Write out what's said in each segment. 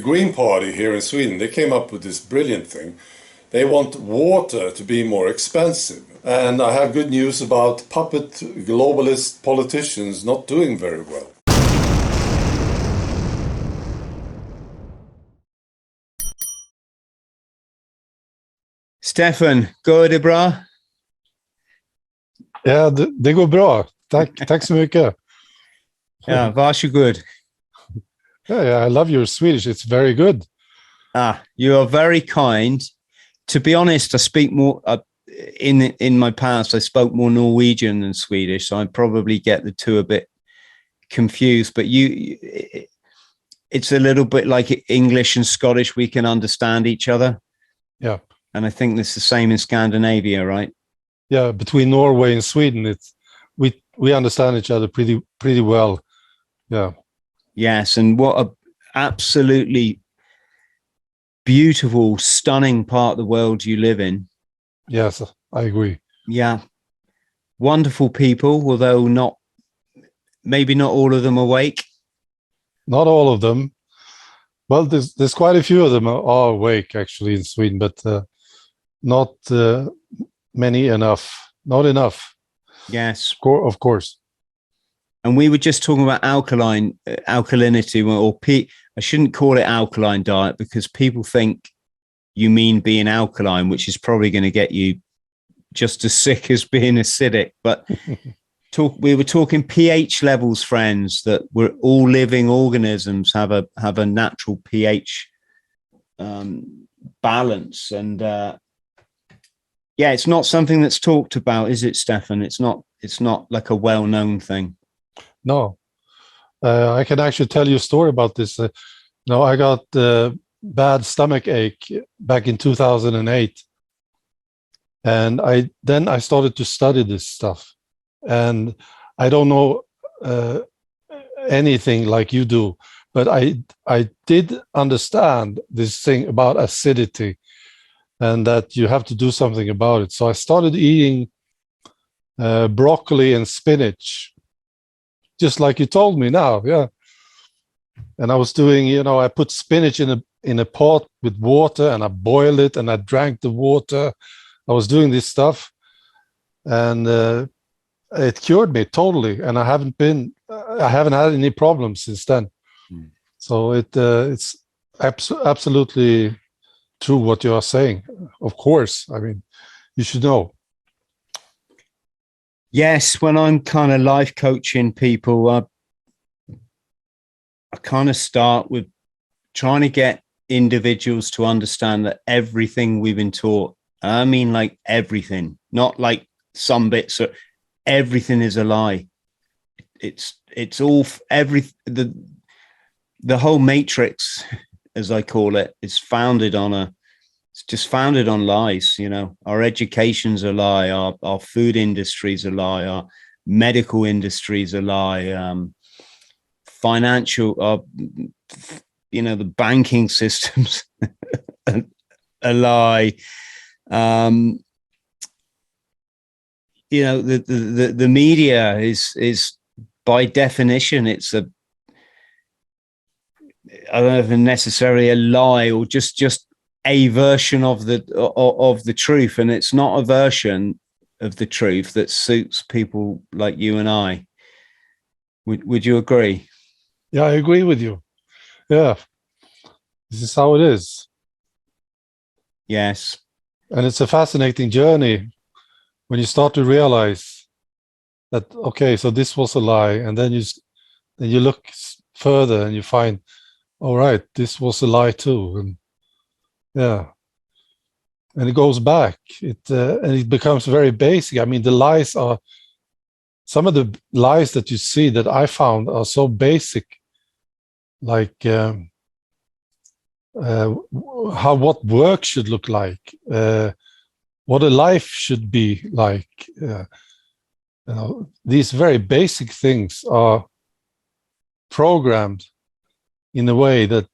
Green Party here in Sweden, they came up with this brilliant thing. They want water to be more expensive. And I have good news about puppet globalist politicians not doing very well. Stefan, går det bra? Ja, det går bra. Tack så mycket. Ja, varsågod. Yeah, I love your Swedish. It's very good. You are very kind. To be honest, I speak more in my past. I spoke more Norwegian than Swedish, so I probably get the two a bit confused. But it's a little bit like English and Scottish. We can understand each other. Yeah, and I think it's the same in Scandinavia, right? Yeah, between Norway and Sweden, we understand each other pretty well. Yeah. Yes, and what a absolutely beautiful, stunning part of the world you live in. Yes, I agree. Yeah. Wonderful people, although maybe not all of them awake. Not all of them. Well, there's quite a few of them are awake actually in Sweden, but not many enough. Not enough. Yes. Of course. And we were just talking about alkalinity, or I shouldn't call it alkaline diet because people think you mean being alkaline, which is probably going to get you just as sick as being acidic. But we were talking pH levels, friends, that we're all living organisms have a natural pH balance. And yeah, it's not something that's talked about, is it, Stefan? It's not like a well-known thing. No, I can actually tell you a story about this. I got bad stomach ache back in 2008, and I started to study this stuff, and I don't know anything like you do, but I did understand this thing about acidity, and that you have to do something about it. So I started eating broccoli and spinach. Just like you told me now, yeah. And I was doing, I put spinach in a pot with water, and I boiled it, and I drank the water. I was doing this stuff, and it cured me totally. And I haven't had any problems since then. Mm. So it's absolutely true what you are saying. Of course, I mean, you should know. Yes, when I'm kind of life coaching people, I kind of start with trying to get individuals to understand that everything we've been taught, I mean like everything, not like some bits, everything is a lie. It's all the whole matrix, as I call it, is founded on founded on lies. Our education's a lie, our food industry's a lie, our medical industry's a lie, financial, the banking systems a lie. The media is by definition, it's I don't know if necessarily a lie or just a version of the truth, and it's not a version of the truth that suits people like you and I. Would you agree? Yeah, I agree with you. Yeah, this is how it is. Yes, and it's a fascinating journey when you start to realize that, okay, so this was a lie, and then you look further and you find, all right, this was a lie too. And yeah, and it goes back. And it becomes very basic. I mean, some of the lies that you see that I found are so basic, like what work should look like, what a life should be like. These very basic things are programmed in a way that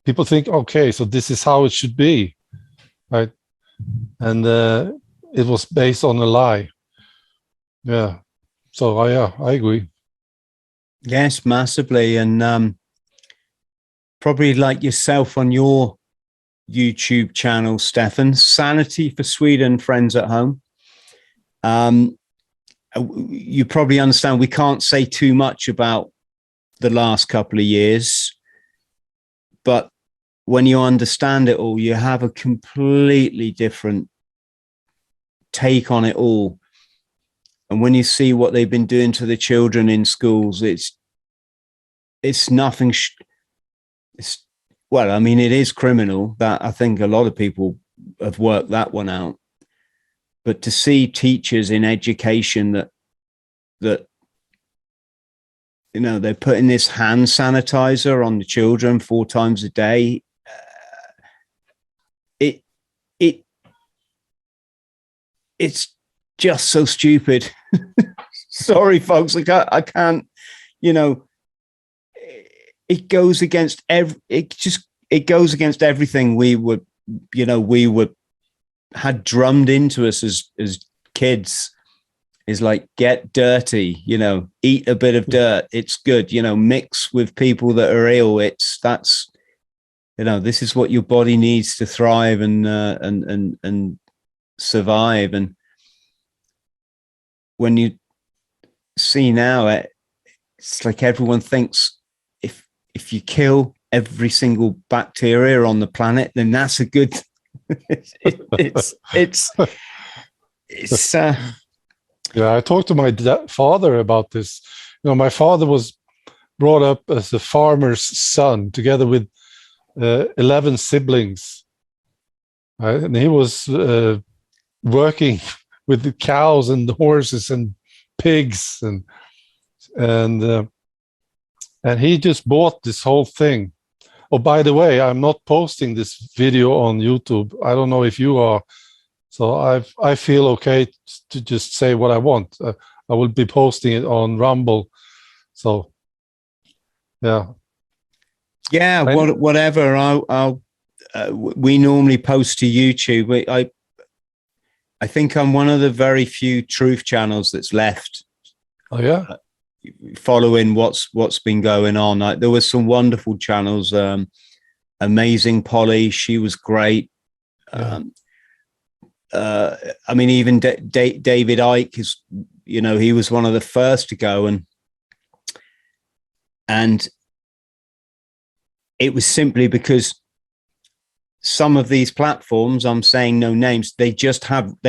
people think, okay, so this is how it should be, right? And it was based on a lie. Yeah. So I agree. Yes, massively. And probably like yourself on your YouTube channel, Stefan, Sanity for Sweden, Friends at Home. You probably understand we can't say too much about the last couple of years, but when you understand it all, you have a completely different take on it all. And when you see what they've been doing to the children in schools, it's nothing. Well, I mean, it is criminal. That I think a lot of people have worked that one out. But to see teachers in education that you know, they're putting this hand sanitizer on the children 4 times a day, it's just so stupid. Sorry, folks, I can't. You know, it goes against it goes against everything we had drummed into us as kids. Is like, get dirty, you know, eat a bit of dirt. It's good, you know, mix with people that are ill. That's, you know, this is what your body needs to thrive and survive. And when you see now, it's like everyone thinks if you kill every single bacteria on the planet, then that's a good. it's Yeah, I talked to my father about this. You know, my father was brought up as a farmer's son, together with 11 siblings, right? And he was working with the cows and the horses and pigs, and he just bought this whole thing. Oh, by the way, I'm not posting this video on YouTube. I don't know if you are. So I feel okay to just say what I want. I will be posting it on Rumble. So, yeah. Yeah, whatever. I'll we normally post to YouTube. I think I'm one of the very few truth channels that's left. Oh yeah. Following what's been going on. There were some wonderful channels. Amazing Polly, she was great. Yeah. I mean, even David Icke is, you know, he was one of the first to go, and it was simply because some of these platforms, I'm saying no names, they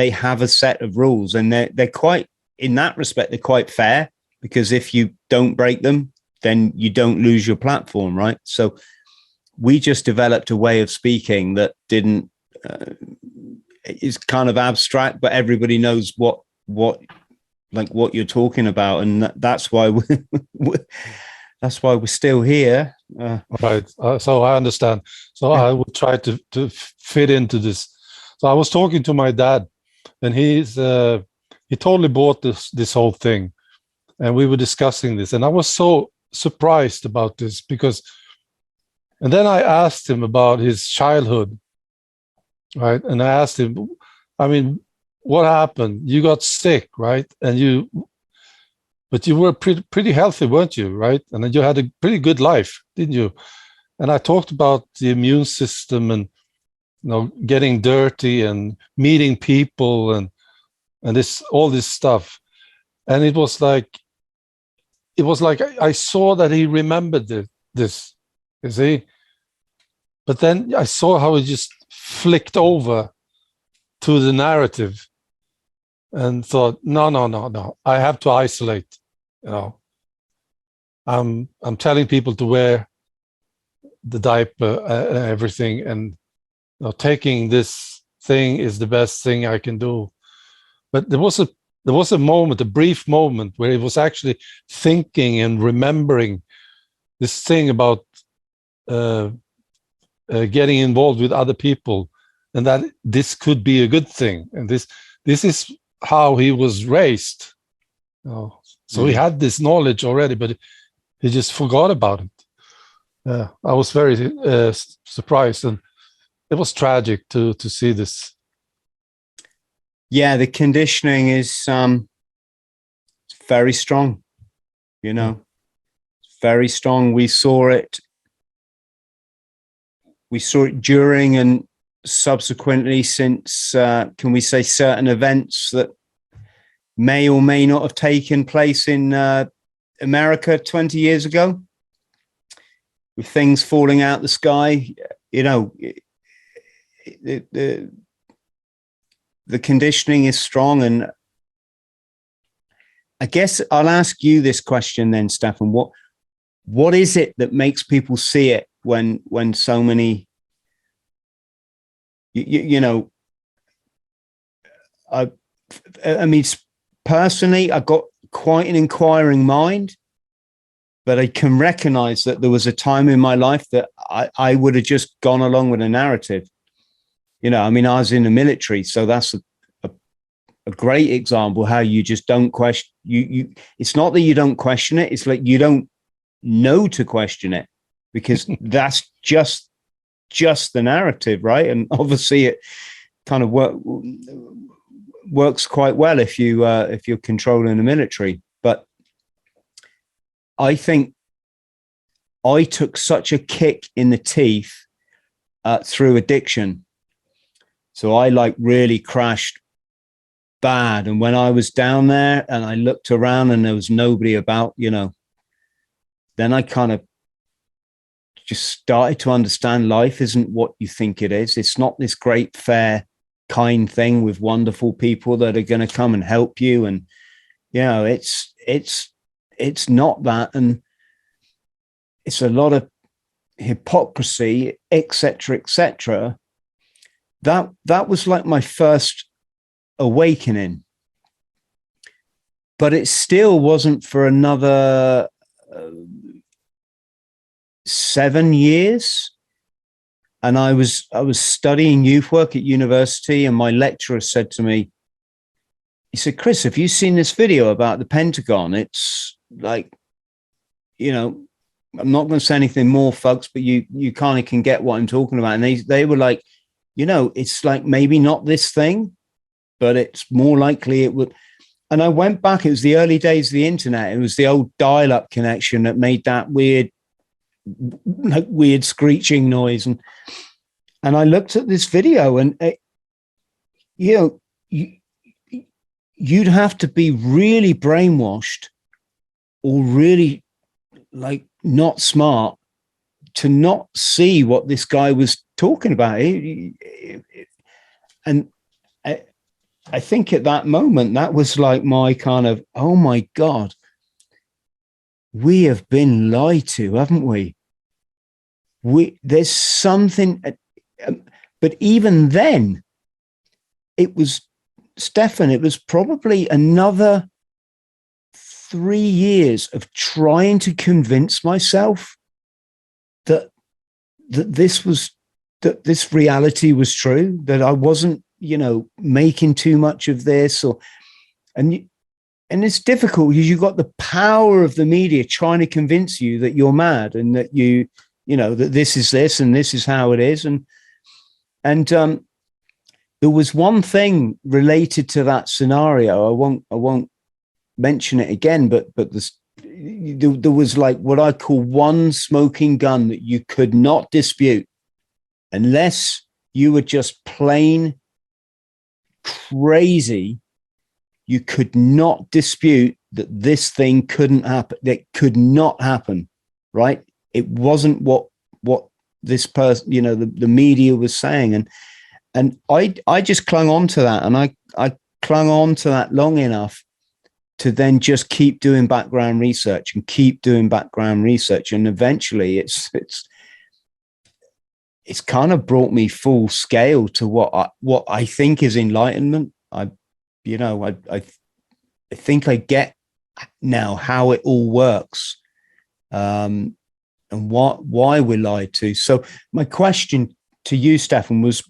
have a set of rules, and they're quite, in that respect, they're quite fair, because if you don't break them, then you don't lose your platform, right? So we just developed a way of speaking that didn't. Is kind of abstract, but everybody knows what you're talking about, and that's why we're still here. Right. So I understand. So I will try to fit into this. So I was talking to my dad, and he totally bought this whole thing, and we were discussing this, and I was so surprised about this and then I asked him about his childhood. Right. And I asked him, I mean, what happened? You got sick, right? But you were pretty healthy, weren't you? Right. And then you had a pretty good life, didn't you? And I talked about the immune system and, you know, getting dirty and meeting people and all this stuff. And it was like I saw that he remembered this, you see? But then I saw how he just flicked over to the narrative and thought, no, I have to isolate. You know, I'm telling people to wear the diaper and everything, and, you know, taking this thing is the best thing I can do. But there was a moment, a brief moment, where he was actually thinking and remembering this thing about getting involved with other people, and that this could be a good thing. And this is how he was raised. You know? So he had this knowledge already, but he just forgot about it. I was very surprised, and it was tragic to see this. Yeah, the conditioning is very strong. You know, very strong. We saw it we saw it during and subsequently since, can we say, certain events that may or may not have taken place in America 20 years ago, with things falling out the sky. You know, the conditioning is strong. And I guess I'll ask you this question then, Stefan. What is it that makes people see it when so many, you know, I mean, personally, I've got quite an inquiring mind, but I can recognize that there was a time in my life that I would have just gone along with a narrative. You know, I mean, I was in the military, so that's a great example how you just don't question. You it's not that you don't question it; it's like you don't know to question it, because that's just the narrative, right? And obviously, it kind of works quite well if you're controlling the military. But I think I took such a kick in the teeth through addiction. So I like really crashed bad. And when I was down there and I looked around and there was nobody about, you know, then I kind of just started to understand life isn't what you think it is. It's not this great, fair, kind thing with wonderful people that are going to come and help you. And, you know, it's not that. And it's a lot of hypocrisy, etc., etc. That was like my first awakening, but it still wasn't for another 7 years. And I was studying youth work at university, and my lecturer said to me, he said, "Chris, have you seen this video about the Pentagon? It's like, you know, I'm not going to say anything more, folks, but you kind of can get what I'm talking about." And they were like, you know, it's like maybe not this thing, but it's more likely it would. And I went back. It was the early days of the internet. It was the old dial-up connection that made that weird screeching noise. And I looked at this video, and you know, you'd have to be really brainwashed or really like not smart to not see what this guy was talking about. And I think at that moment, that was like my kind of, oh my God, we have been lied to, haven't we? There's something, but even then, it was, Stefan, it was probably another 3 years of trying to convince myself that this reality was true, that I wasn't, you know, making too much of this, and it's difficult because you've got the power of the media trying to convince you that you're mad and that you know, that this is this and this is how it is. And there was one thing related to that scenario. I won't mention it again, but there was like what I call one smoking gun that you could not dispute unless you were just plain crazy. You could not dispute that this thing couldn't happen. That could not happen, right? It wasn't what this person, you know, the media was saying. And I just clung on to that. And I clung on to that long enough to then just keep doing background research and keep doing background research. And eventually it's kind of brought me full scale to what I think is enlightenment. I think I get now how it all works, and why we're lied to. So my question to you, Stefan, was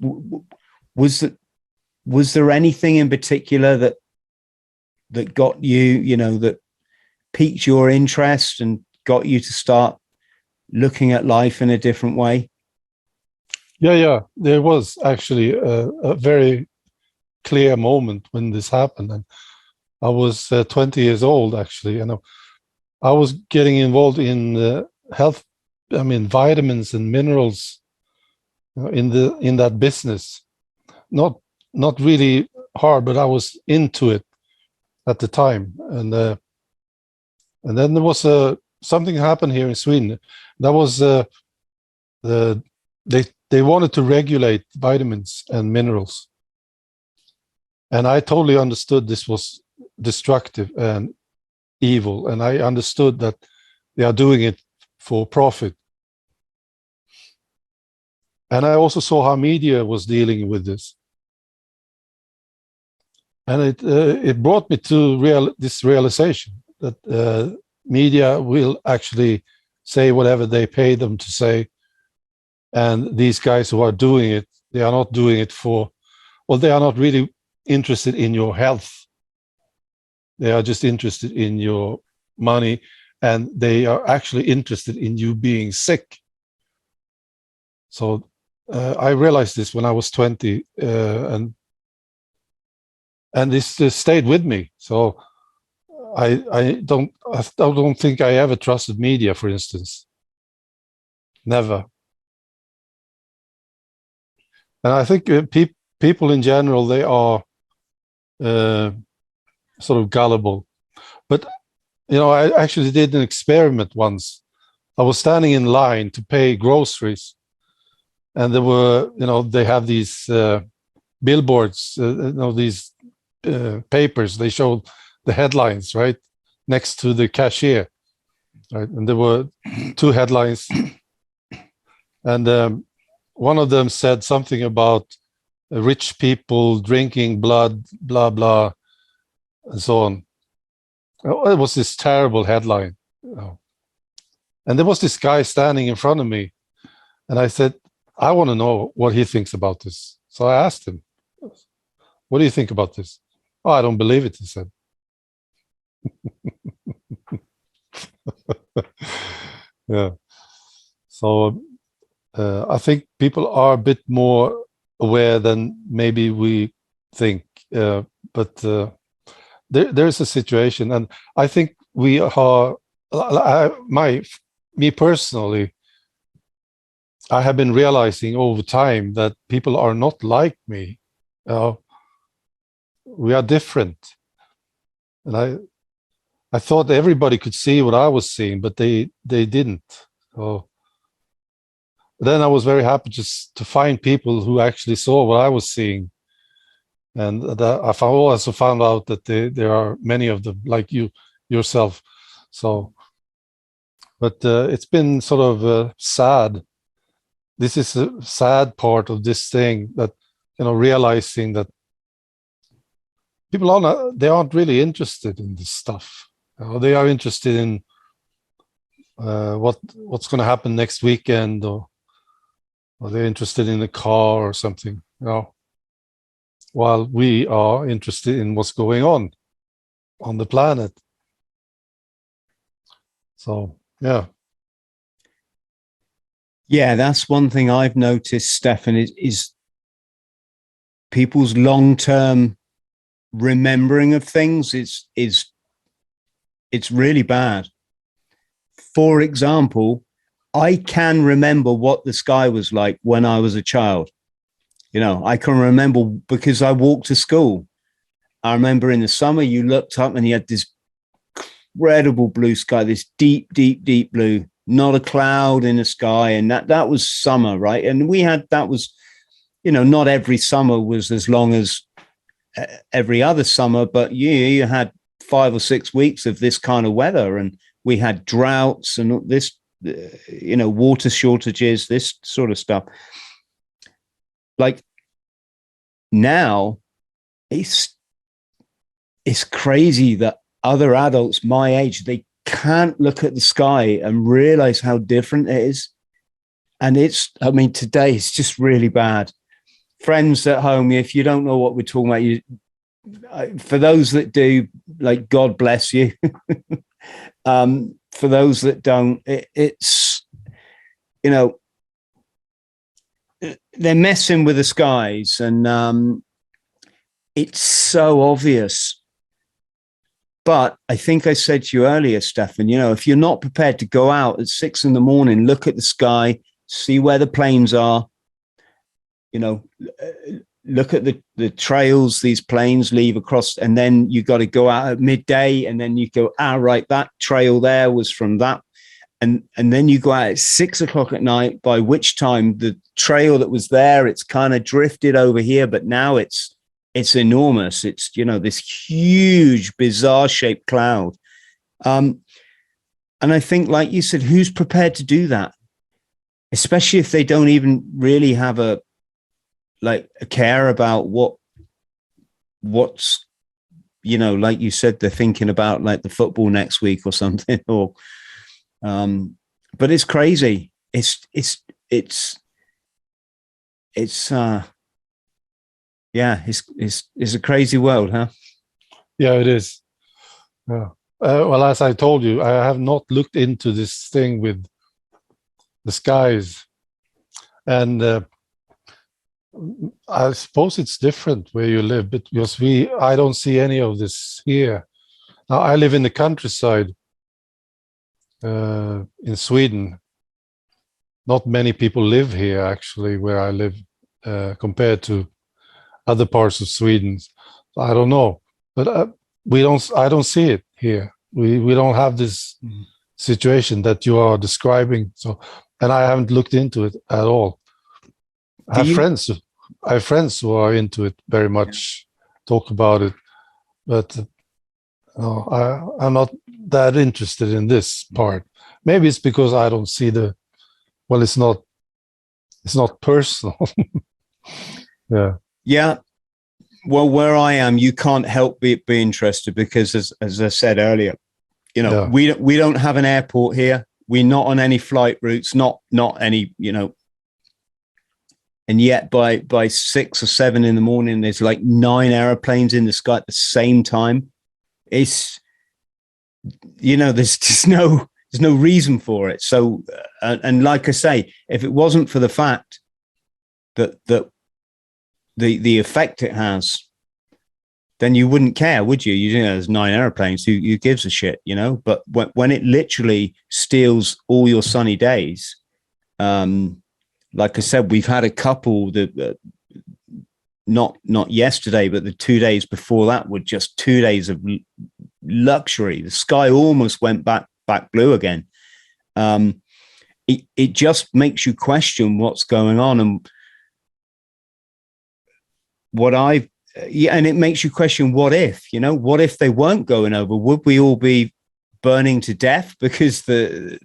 there anything in particular that got you, you know, that piqued your interest and got you to start looking at life in a different way? Yeah. There was actually a very clear moment when this happened. And I was 20 years old, actually. And I was getting involved in health, I mean, vitamins and minerals in that business. Not really hard, but I was into it at the time, and then there was something happened here in Sweden. That was they wanted to regulate vitamins and minerals, and I totally understood this was destructive and evil, and I understood that they are doing it for profit. And I also saw how media was dealing with this, and it brought me to this realization that media will actually say whatever they pay them to say, and these guys who are doing it, they are not doing it they are not really interested in your health. They are just interested in your money, and they are actually interested in you being sick. So I realized this when I was 20, and this stayed with me. So I don't think I ever trusted media, for instance. Never. And I think people in general, they are sort of gullible. But I actually did an experiment once. I was standing in line to pay groceries, and there were, they have these billboards, these papers. They showed the headlines right next to the cashier, right? And there were two headlines, and one of them said something about rich people drinking blood, blah blah, and so on. It was this terrible headline, and there was this guy standing in front of me, and I said, I want to know what he thinks about this. So I asked him, what do you think about this? Oh, I don't believe it, he said. Yeah. So I think people are a bit more aware than maybe we think, but there's a situation, and I think we are. Me personally, I have been realizing over time that people are not like me. We are different, and I thought everybody could see what I was seeing, but they didn't. So then I was very happy just to find people who actually saw what I was seeing, and I also found out that there are many of them like yourself. So, but it's been sort of sad. This is a sad part of this thing, that realizing that people aren't really interested in this stuff. They are interested in what's going to happen next weekend, or they're interested in a car or something, while we are interested in what's going on the planet. So, yeah. Yeah, that's one thing I've noticed, Stefan, is people's long-term remembering of things is really bad. For example, I can remember what the sky was like when I was a child. I can remember because I walked to school. I remember in the summer you looked up and you had this incredible blue sky, this deep, deep, deep blue, not a cloud in the sky. And that was summer, right? And that was, not every summer was as long as every other summer, but you had 5 or 6 weeks of this kind of weather, and we had droughts and this, water shortages, this sort of stuff. Like now, it's crazy that other adults my age, they can't look at the sky and realize how different it is. And today it's just really bad. Friends at home, if you don't know what we're talking about, for those that do, like, God bless you. For those that don't, it's, they're messing with the skies, and it's so obvious. But I think I said to you earlier, Stefan, if you're not prepared to go out at 6 a.m, look at the sky, see where the planes are, you know, look at the trails these planes leave across, and then you got to go out at midday, and then you go, right, that trail there was from that. And then you go out at 6 o'clock at night, by which time the trail that was there, it's kind of drifted over here, but now it's enormous. It's, you know, this huge, bizarre shaped cloud. And I think, like you said, who's prepared to do that? Especially if they don't even really have a care about what's, you know, like you said, they're thinking about like the football next week or something, or, but it's crazy. It's a crazy world, huh? Yeah, it is. Yeah. Well, as I told you, I have not looked into this thing with the skies, and I suppose it's different where you live, because I don't see any of this here. Now, I live in the countryside in Sweden. Not many people live here, actually, where I live, compared to other parts of Sweden. I don't know, but I don't see it here. We don't have this situation that you are describing. So, and I haven't looked into it at all. I have friends who are into it very much, talk about it, but I'm not that interested in this part. Maybe it's because I don't see it's not personal. Yeah. Well, where I am, you can't help be interested, because as I said earlier, you know, we don't have an airport here. We're not on any flight routes, not any, you know. And yet by 6 or 7 in the morning, there's like 9 airplanes in the sky at the same time. It's, you know, there's no reason for it. So, and like I say, if it wasn't for the fact that the effect it has, then you wouldn't care, would you? You know, there's 9 airplanes. Who gives a shit, you know? But when it literally steals all your sunny days, like I said, we've had a couple that not yesterday, but the 2 days before that were just 2 days of luxury. The sky almost went back blue again. It just makes you question what's going on, and and it makes you question, what if, you know, what if they weren't going over? Would we all be burning to death? Because the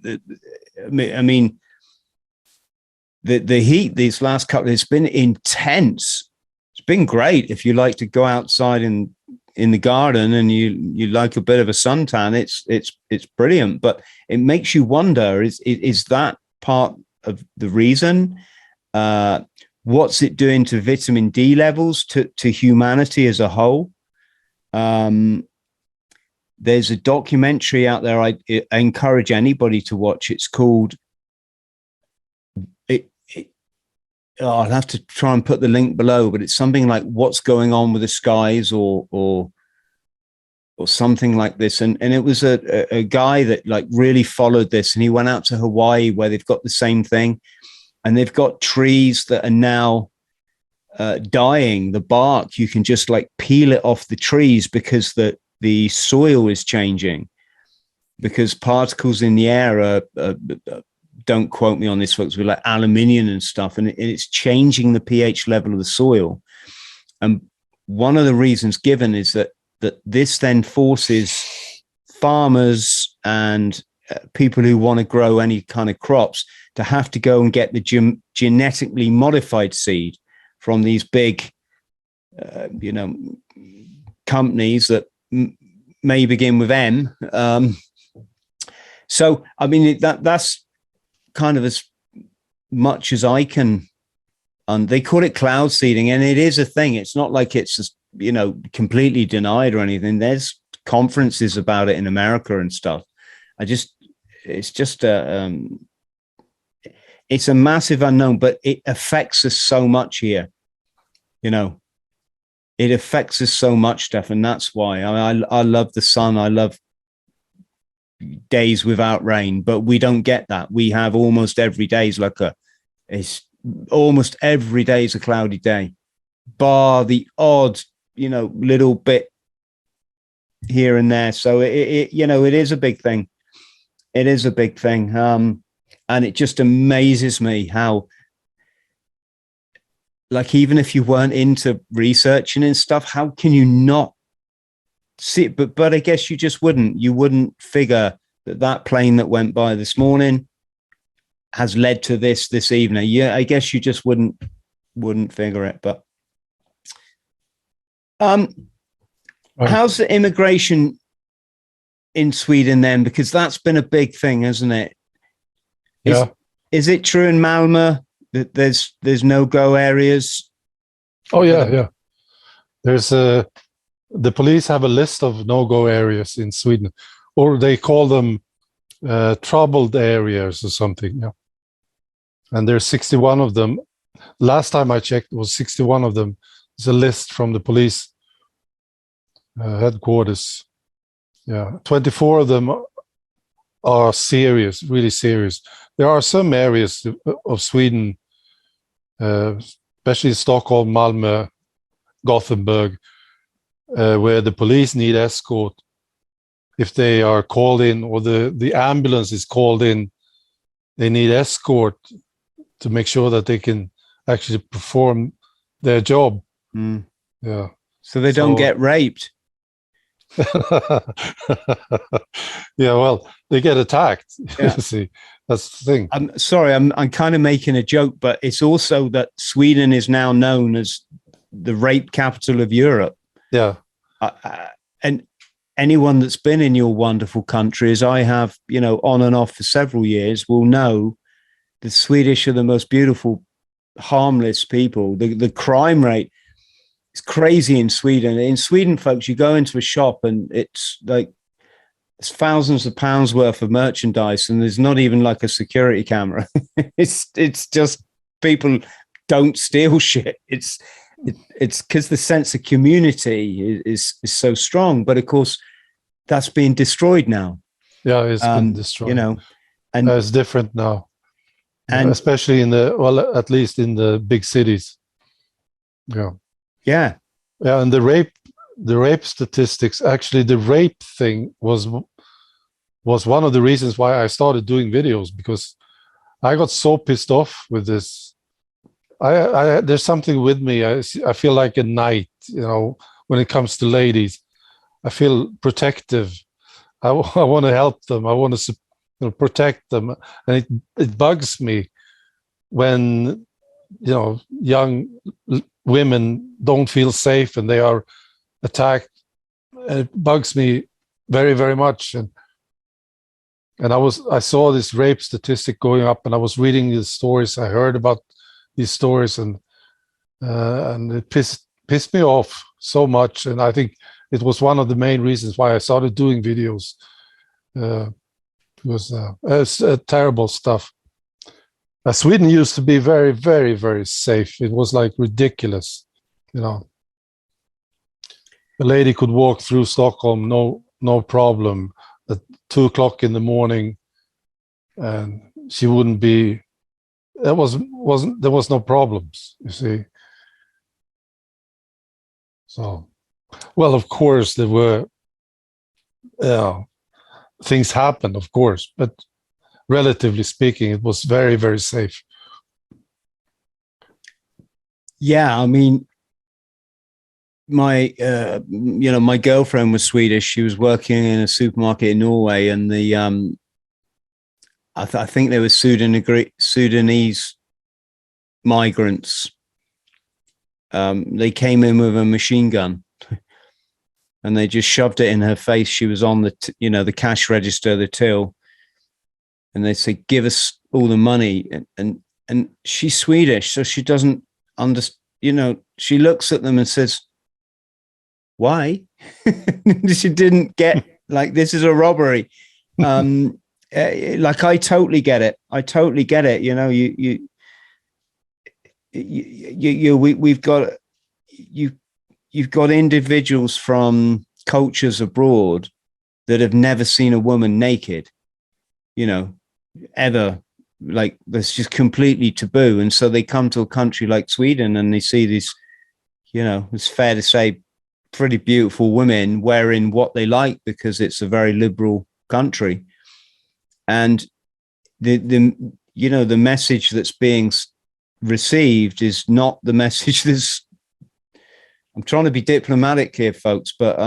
heat these last couple, it's been intense. It's been great if you like to go outside in the garden and you like a bit of a suntan. It's brilliant, but it makes you wonder: is that part of the reason? What's it doing to vitamin D levels, to humanity as a whole? There's a documentary out there I encourage anybody to watch. It's called, I'll have to try and put the link below, but it's something like What's Going On with the Skies, or something like this. And it was a guy that like really followed this, and he went out to Hawaii, where they've got the same thing. And they've got trees that are now dying. The bark, you can just like peel it off the trees because the soil is changing, because particles in the air are don't quote me on this, folks, with like aluminium and stuff, and it's changing the pH level of the soil. And one of the reasons given is that this then forces farmers and people who want to grow any kind of crops to have to go and get the genetically modified seed from these big, companies that may begin with M. So, I mean, that's kind of as much as I can. And they call it cloud seeding, and it is a thing. It's not like it's just, completely denied or anything. There's conferences about it in America and stuff. It's a massive unknown, but it affects us so much here. It affects us so much, Steph, and that's why I love the sun. I love days without rain, but we don't get that. We have almost every day is like almost every day is a cloudy day, bar the odd, little bit here and there. So it is a big thing. It is a big thing. And it just amazes me how, like, even if you weren't into researching and stuff, how can you not see it? But I guess you just wouldn't figure that plane that went by this morning has led to this evening. Yeah, I guess you just wouldn't figure it. But how's the immigration in Sweden then? Because that's been a big thing, hasn't it? Is it true in Malmö that there's no-go areas? Oh yeah. There's the police have a list of no-go areas in Sweden, or they call them troubled areas or something. Yeah, and there's 61 of them. Last time I checked, it was 61 of them. It's a list from the police headquarters. Yeah, 24 of them are serious, really serious. There are some areas of Sweden, especially Stockholm, Malmö, Gothenburg, where the police need escort if they are called in, or the ambulance is called in. They need escort to make sure that they can actually perform their job. Yeah, so they don't get raped. Yeah, well, they get attacked. Yeah. See, that's the thing. I'm sorry, I'm kind of making a joke, but it's also that Sweden is now known as the rape capital of Europe. Yeah. And anyone that's been in your wonderful country, as I have, on and off for several years, will know the Swedish are the most beautiful, harmless people. The crime rate is crazy in Sweden. In Sweden, folks, you go into a shop and it's like it's thousands of pounds worth of merchandise, and there's not even like a security camera. it's just people don't steal shit. It's because the sense of community is so strong, but of course that's being destroyed now. Yeah, it's been destroyed. And it's different now, and especially at least in the big cities. Yeah, and the rape statistics. Actually, the rape thing was one of the reasons why I started doing videos, because I got so pissed off with this. I there's something with me. I feel like a knight, when it comes to ladies. I feel protective. I want to help them. I want to protect them, and it bugs me when young women don't feel safe and they are attacked. And it bugs me very, very much. And I saw this rape statistic going up, and I was reading the stories. I heard about these stories, and it pissed me off so much. And I think it was one of the main reasons why I started doing videos. It's terrible stuff. Sweden used to be very, very, very safe. It was like ridiculous, A lady could walk through Stockholm, no problem, at 2:00 in the morning, and she wouldn't be. There was no problems, you see. So, well, of course there were things happened, of course, but relatively speaking, it was very, very safe. Yeah, I mean, my my girlfriend was Swedish. She was working in a supermarket in Norway, and I think they were Sudanese migrants. They came in with a machine gun, and they just shoved it in her face. She was on the cash register, the till, and they said, "Give us all the money." And she's Swedish, so she doesn't understand. She looks at them and says, "Why?" She didn't get, like, this is a robbery. Like, I totally get it. You've got individuals from cultures abroad that have never seen a woman naked, ever. like that's just completely taboo. And so they come to a country like Sweden and they see these, you know, it's fair to say, pretty beautiful women wearing what they like because it's a very liberal country. And the you know, the message that's being received is not the message that's, I'm trying to be diplomatic here, folks, but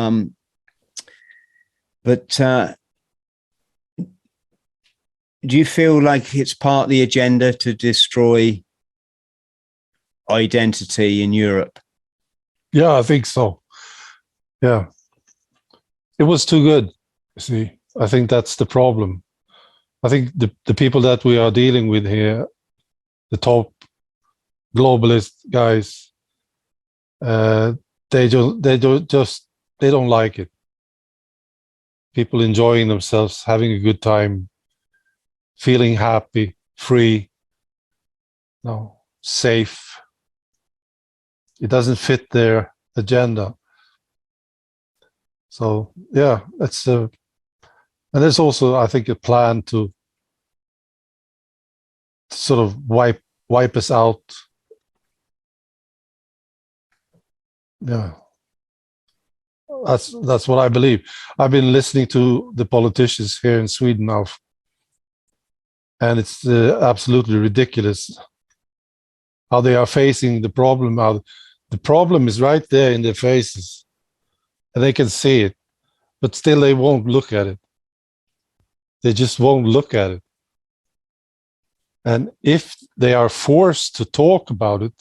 do you feel like it's part of the agenda to destroy identity in Europe? Yeah, I think so. Yeah. It was too good, you see. I think that's the problem. I think the people that we are dealing with here, the top globalist guys, they don't like it. People enjoying themselves, having a good time, feeling happy, free, no, safe. It doesn't fit their agenda. So yeah, that's and there's also, I think, a plan to sort of wipe us out. Yeah, that's what I believe. I've been listening to the politicians here in Sweden now, and it's absolutely ridiculous how they are facing the problem. How the problem is right there in their faces, and they can see it, but still they won't look at it. They just won't look at it. And if they are forced to talk about it,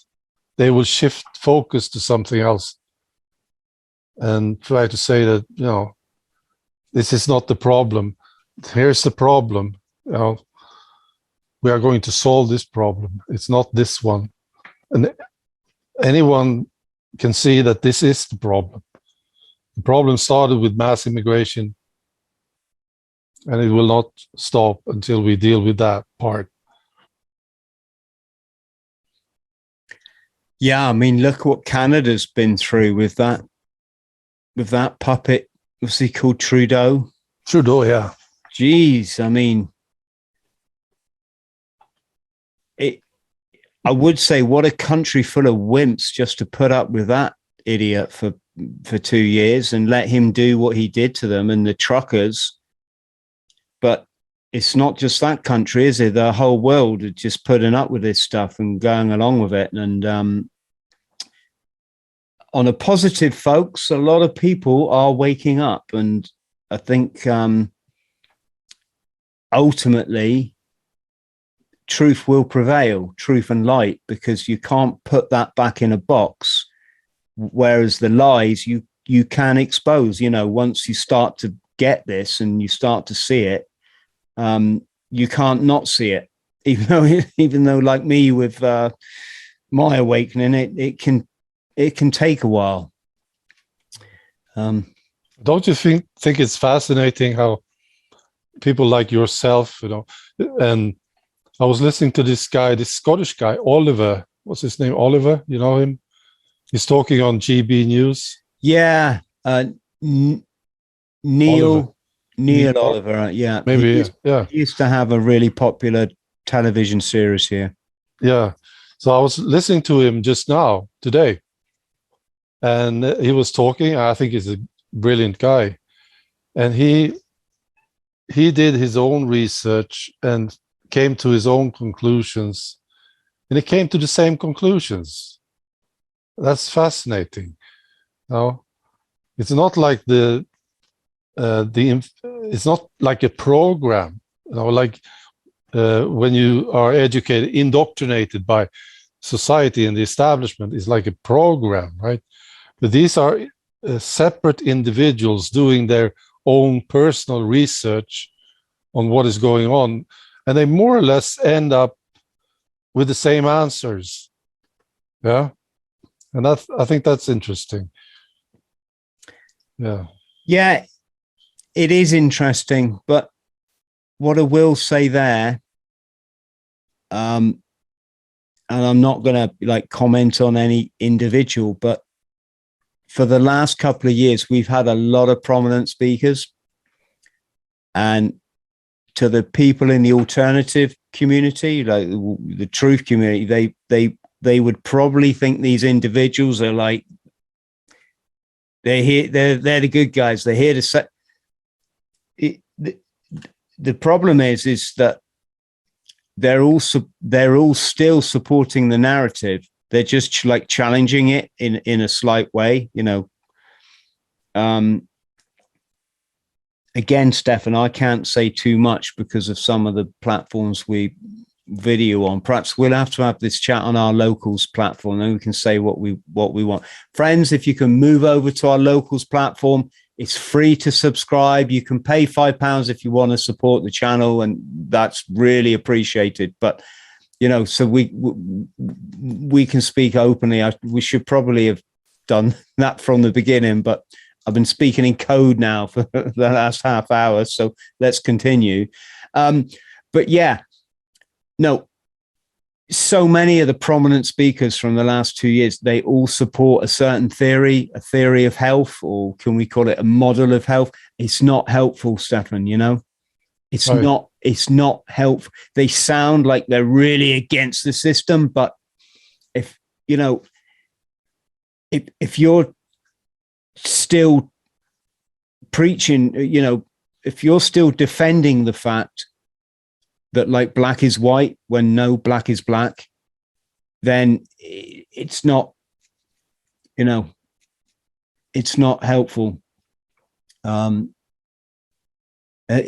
they will shift focus to something else and try to say that, you know, this is not the problem. Here's the problem. You know, we are going to solve this problem. It's not this one. And anyone can see that this is the problem. The problem started with mass immigration, and it will not stop until we deal with that part. Yeah, I mean, look what Canada's been through with that puppet. What's he called? Trudeau. Trudeau, yeah. Jeez, I mean, I would say, what a country full of wimps just to put up with that idiot for 2 years and let him do what he did to them and the truckers. But it's not just that country, is it? The whole world is just putting up with this stuff and going along with it. And on a positive, folks, a lot of people are waking up. And I think ultimately, truth will prevail, truth and light, because you can't put that back in a box. Whereas the lies you can expose, you know, once you start to get this and you start to see it, you can't not see it, even though like me with my awakening, it can take a while. Don't you think it's fascinating how people like yourself, you know, and I was listening to this guy, this Scottish guy, Oliver. What's his name? Oliver, you know him? He's talking on GB News. Yeah, Neil Oliver. Yeah, maybe. He used to have a really popular television series here. Yeah, so I was listening to him just now today, and he was talking. I think he's a brilliant guy, and he did his own research and came to his own conclusions, and he came to the same conclusions. That's fascinating. Now, it's not like it's not like a program, you know, like when you are educated, indoctrinated by society and the establishment is like a program, right? But these are separate individuals doing their own personal research on what is going on, and they more or less end up with the same answers. Yeah, and I think that's interesting. Yeah, it is interesting, but what I will say there, and I'm not going to like comment on any individual, but for the last couple of years, we've had a lot of prominent speakers, and to the people in the alternative community, like the truth community, they would probably think these individuals are like, they're here, they're the good guys. They're here to say. The problem is that they're all still supporting the narrative. They're just like challenging it in a slight way, you know. Again, Stefan, I can't say too much because of some of the platforms we video on. Perhaps we'll have to have this chat on our locals platform, and we can say what we want. Friends, if you can move over to our locals platform, it's free to subscribe. You can pay £5 if you want to support the channel, and that's really appreciated. But you know, so we can speak openly. We should probably have done that from the beginning, but I've been speaking in code now for the last half hour, so let's continue. But yeah, no, so many of the prominent speakers from the last 2 years, they all support a certain theory, a theory of health, or can we call it a model of health? It's not helpful, Stefan, you know? It's right. It's not helpful. They sound like they're really against the system, but if, you know, if you're still preaching, you know, if you're still defending the fact that like black is white when no black is black, then it's not, you know, it's not helpful.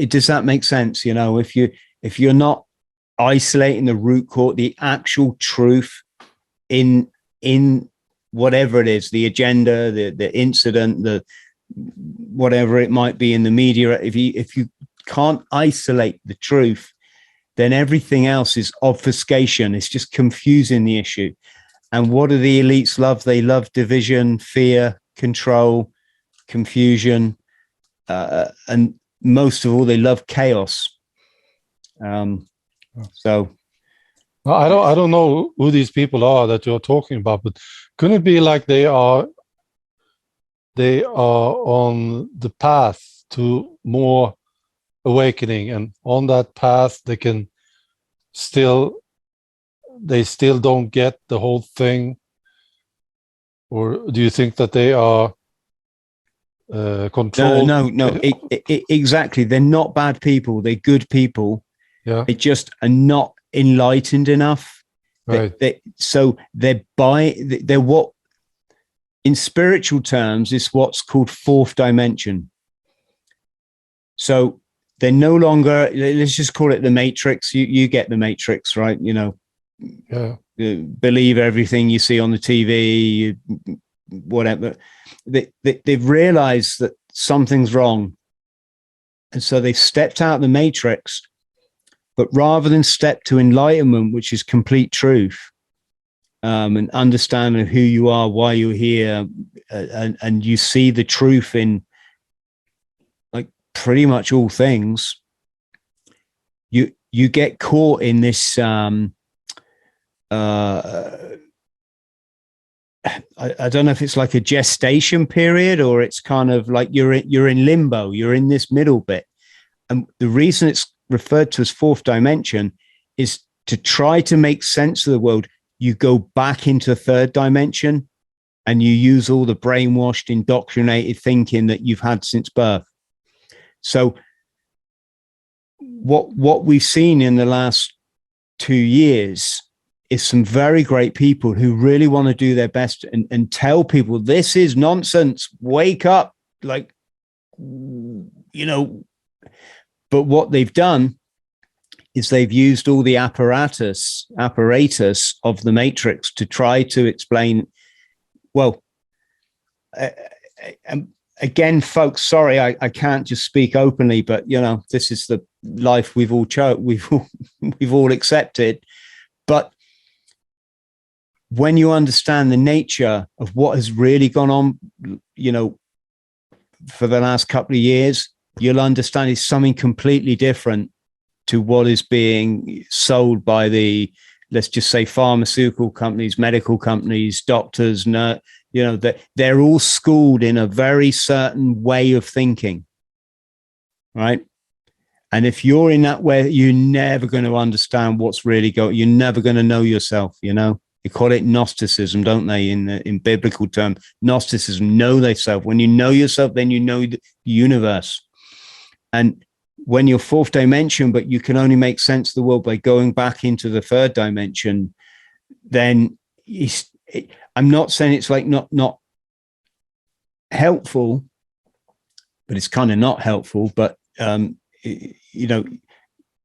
Does that make sense? You know, if you're not isolating the root cause, the actual truth in whatever it is, the agenda, the incident, the whatever it might be in the media, if you can't isolate the truth, then everything else is obfuscation. It's just confusing the issue. And what do the elites love? They love division, fear, control, confusion, and most of all, they love chaos. So I don't know who these people are that you're talking about, but couldn't it be like they are on the path to more awakening, and on that path they still don't get the whole thing? Or do you think that they are controlled? No, exactly. They're not bad people. They're good people. Yeah. They just are not enlightened enough. Right. They're what in spiritual terms is what's called fourth dimension. So they're no longer, let's just call it the matrix. You get the matrix, right? You know, yeah. Believe everything you see on the TV, whatever. They've realized that something's wrong. And so they've stepped out of the matrix, but rather than step to enlightenment, which is complete truth, and understanding who you are, why you're here, and you see the truth in like pretty much all things, you get caught in this I don't know if it's like a gestation period, or it's kind of like you're in limbo. You're in this middle bit. And the reason it's referred to as fourth dimension is to try to make sense of the world. You go back into third dimension and you use all the brainwashed, indoctrinated thinking that you've had since birth. So what we've seen in the last 2 years is some very great people who really want to do their best and tell people this is nonsense, wake up, like, you know. But what they've done is they've used all the apparatus of the matrix to try to explain, well, again, folks, sorry, I can't just speak openly, but you know, this is the life we've all we've all accepted. But when you understand the nature of what has really gone on, you know, for the last couple of years, you'll understand it's something completely different to what is being sold by the, let's just say, pharmaceutical companies, medical companies, doctors, you know, that they're all schooled in a very certain way of thinking, right? And if you're in that way, you're never going to understand what's really going. You're never going to know yourself. You know, they call it Gnosticism, don't they? In biblical term, Gnosticism, know thyself. When you know yourself, then you know the universe. And when you're fourth dimension, but you can only make sense of the world by going back into the third dimension, then I'm not saying it's like not helpful, but it's kind of not helpful. But you know,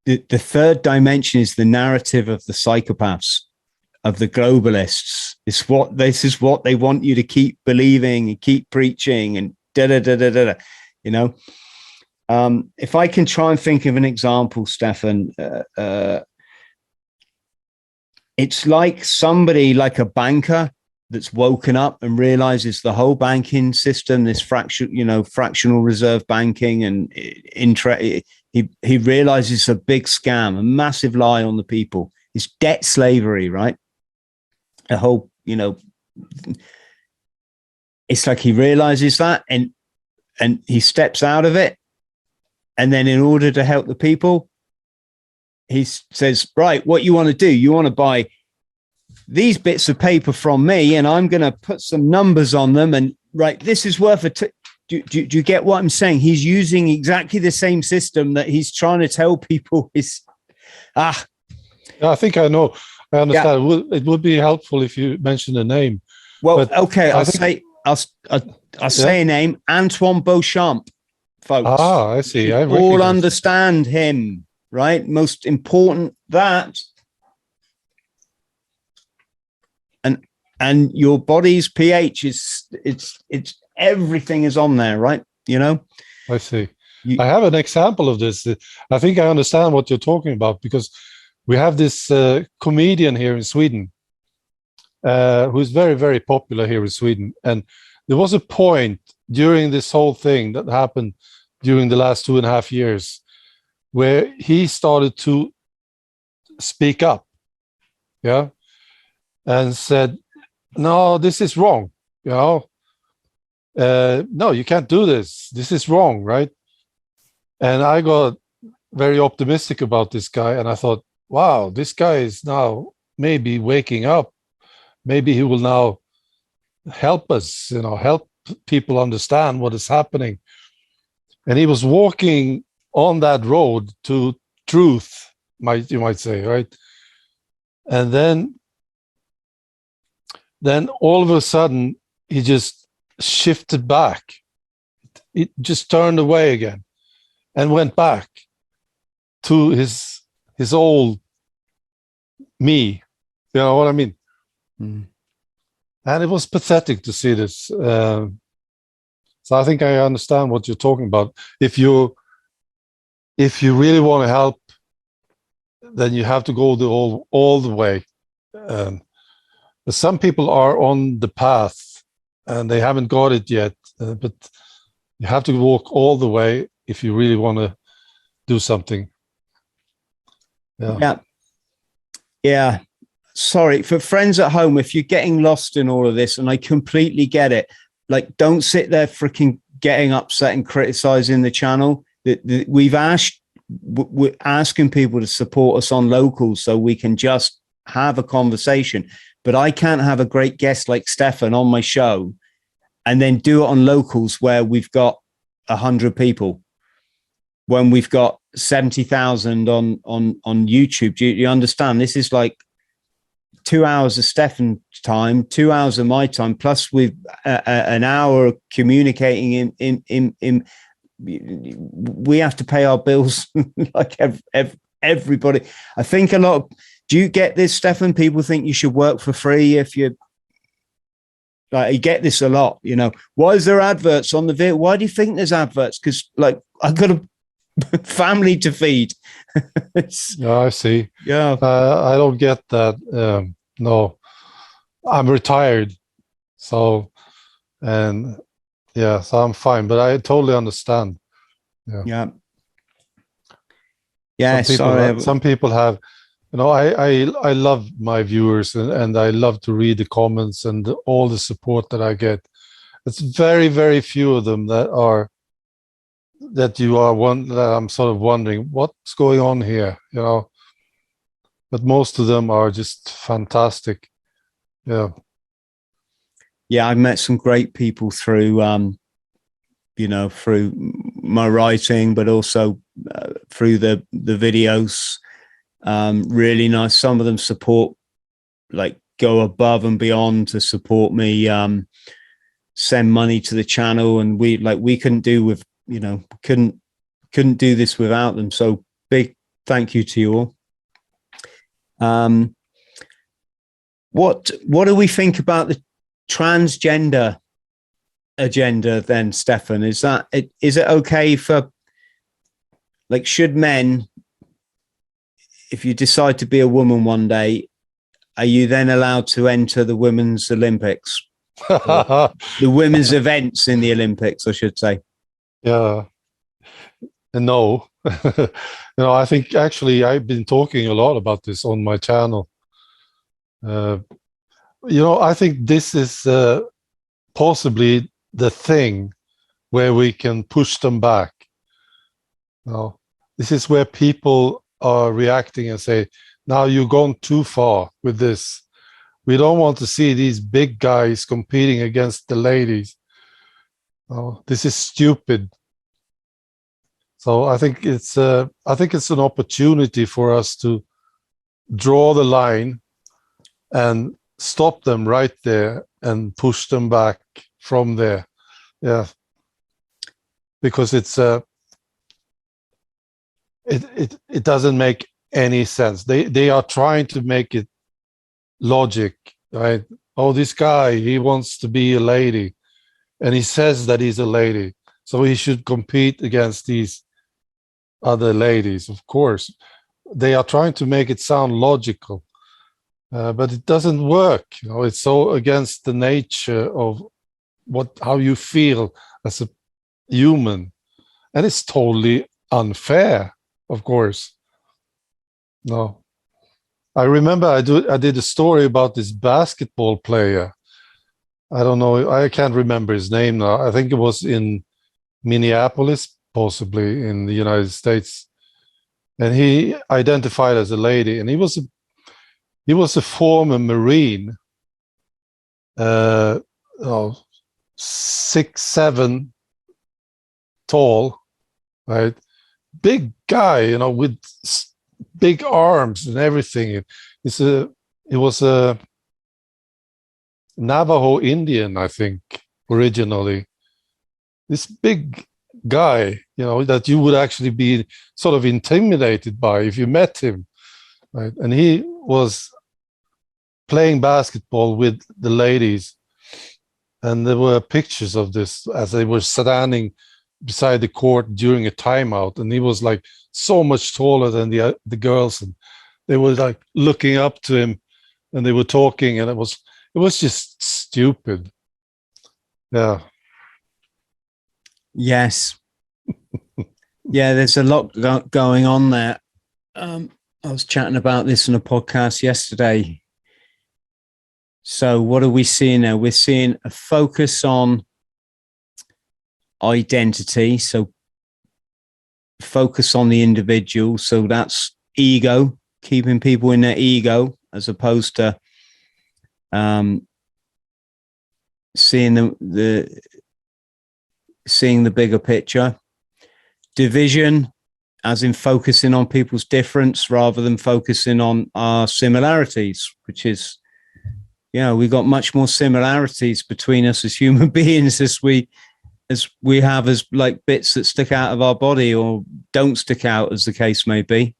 the third dimension is the narrative of the psychopaths, of the globalists. This is what they want you to keep believing and keep preaching and da da da da da. You know, if I can try and think of an example, Stefan, it's like somebody, like a banker that's woken up and realizes the whole banking system, this fractional reserve banking and he realizes it's a big scam, a massive lie on the people. It's debt slavery, right? A whole, it's like he realizes that and he steps out of it. And then in order to help the people, he says, right, what you want to do, you want to buy these bits of paper from me and I'm going to put some numbers on them. And right, this is worth do you get what I'm saying? He's using exactly the same system that he's trying to tell people is, Yeah, I think I know. I understand. Yeah. It would be helpful if you mention a name. Well, okay, I'll say a name, Antoine Beauchamp, folks. Ah, I see. I all understand him, right? Most important that. And your body's pH it's everything is on there, right? You know? I see. I have an example of this. I think I understand what you're talking about because we have this comedian here in Sweden who's very, very popular here in Sweden. And there was a point during this whole thing that happened during the last 2.5 years where he started to speak up, and said, no, this is wrong, no, you can't do this. This is wrong, right? And I got very optimistic about this guy. And I thought, wow, this guy is now maybe waking up. Maybe he will now help us, help people understand what is happening. And he was walking on that road to truth, you might say, right? And then all of a sudden, he just shifted back. It just turned away again and went back to his old me. You know what I mean? Mm. And it was pathetic to see this. So I think I understand what you're talking about. If you really want to help, then you have to go all the way. Some people are on the path and they haven't got it yet, but you have to walk all the way if you really want to do something. Yeah. Sorry, for friends at home, if you're getting lost in all of this, and I completely get it, like, don't sit there freaking getting upset and criticizing the channel. We're asking people to support us on locals so we can just have a conversation. But I can't have a great guest like Stefan on my show and then do it on locals where we've got 100 people, when we've got 70,000 on YouTube. Do you understand? This is like 2 hours of Stefan's time, 2 hours of my time, plus with an hour communicating in we have to pay our bills like everybody. I think a lot of, do you get this, Stefan? People think you should work for free if you, like, you get this a lot, Why is there adverts on the video? Why do you think there's adverts? Because, like, I've got a family to feed. Yeah, I see. Yeah. I don't get that. No, I'm retired. So, so I'm fine, but I totally understand. Yeah. Some people have, I love my viewers and I love to read the comments and all the support that I get. It's very, very few of them that are that you are one that I'm sort of wondering what's going on here, you know. But most of them are just fantastic. Yeah. Yeah, I met some great people through, through my writing, but also through the videos. Really nice. Some of them go above and beyond to support me. Send money to the channel, and we couldn't do this without them. So big thank you to you all. What do we think about the transgender agenda then, Stefan? Is it okay for, should men, if you decide to be a woman one day, are you then allowed to enter the women's Olympics? The women's events in the Olympics, I should say. Yeah. No. I think actually I've been talking a lot about this on my channel. I think this is possibly the thing where we can push them back. This is where people are reacting and say, now you've gone too far with this. We don't want to see these big guys competing against the ladies. This is stupid. So I think it's an opportunity for us to draw the line and stop them right there and push them back from there. Yeah, because it doesn't make any sense. They are trying to make it logic, right? Oh, this guy, he wants to be a lady, and he says that he's a lady, so he should compete against these other ladies. Of course, they are trying to make it sound logical, but it doesn't work. It's so against the nature of how you feel as a human, and it's totally unfair. Of course, no. I remember I did a story about this basketball player. I don't know. I can't remember his name now. I think it was in Minneapolis, possibly in the United States, and he identified as a lady, and he was a former Marine, 6'7" tall, right? Big guy, with big arms and everything. It was a Navajo Indian, I think, originally. This big guy, that you would actually be sort of intimidated by if you met him, right? And he was playing basketball with the ladies, and there were pictures of this as they were standing beside the court during a timeout, and he was like so much taller than the girls, and they were like looking up to him, and they were talking, and it was just stupid. Yeah. Yes. Yeah, there's a lot going on there. I was chatting about this in a podcast yesterday. So what are we seeing now? We're seeing a focus on identity. So focus on the individual. So that's ego, keeping people in their ego, as opposed to seeing the bigger picture. Division, as in focusing on people's difference rather than focusing on our similarities, which is, we've got much more similarities between us as human beings as we have as like bits that stick out of our body or don't stick out, as the case may be,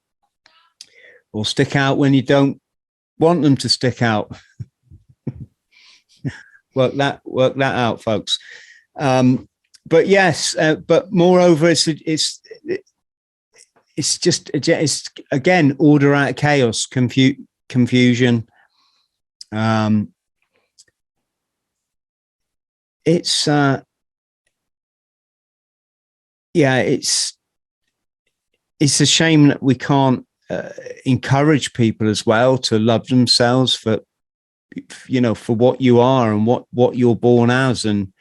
or stick out when you don't want them to stick out. work that out, folks. But yes, but moreover, it's again order out of chaos, confusion. It's a shame that we can't encourage people as well to love themselves for what you are and what you're born as, and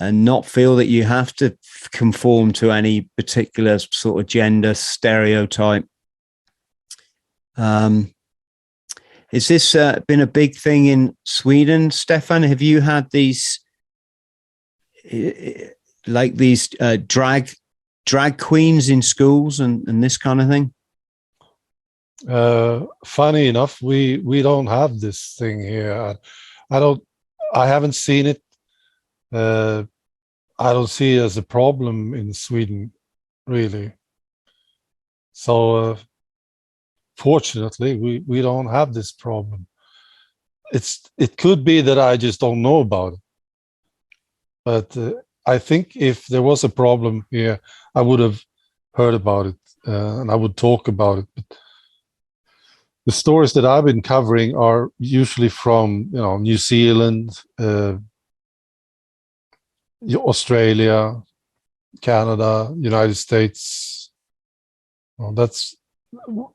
and not feel that you have to conform to any particular sort of gender stereotype. Is this been a big thing in Sweden, Stefan? Have you had these like these drag queens in schools and this kind of thing? Funny enough, we don't have this thing here. I haven't seen it. I don't see it as a problem in Sweden, really. So fortunately, we don't have this problem. It could be that I just don't know about it. But I think if there was a problem here, I would have heard about it and I would talk about it. But the stories that I've been covering are usually from, New Zealand, Australia, Canada, United States. Well, that's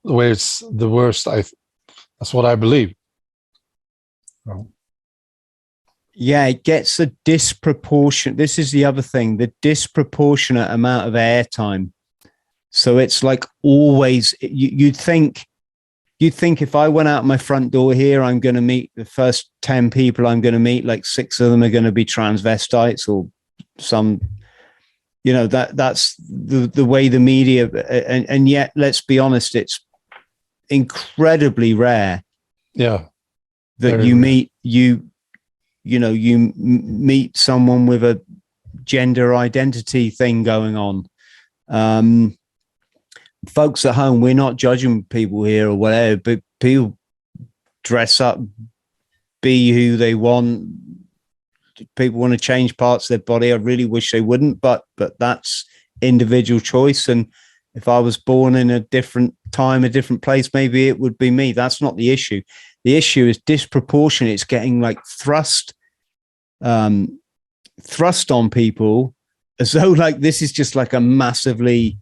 where it's the worst. That's what I believe. Yeah, it gets a disproportionate. This is the other thing, the disproportionate amount of airtime. So it's like always, you'd think if I went out my front door here, I'm going to meet the first 10 people I'm going to meet, like 6 of them are going to be transvestites or some, that's the way the media, and yet, let's be honest, it's incredibly rare. Yeah. That you meet, you meet someone with a gender identity thing going on. Folks at home, we're not judging people here or whatever, but people dress up, be who they want. People want to change parts of their body. I really wish they wouldn't, but that's individual choice. And if I was born in a different time, a different place, maybe it would be me. That's not the issue. The issue is disproportionate. It's getting like thrust on people as though like this is just like a massively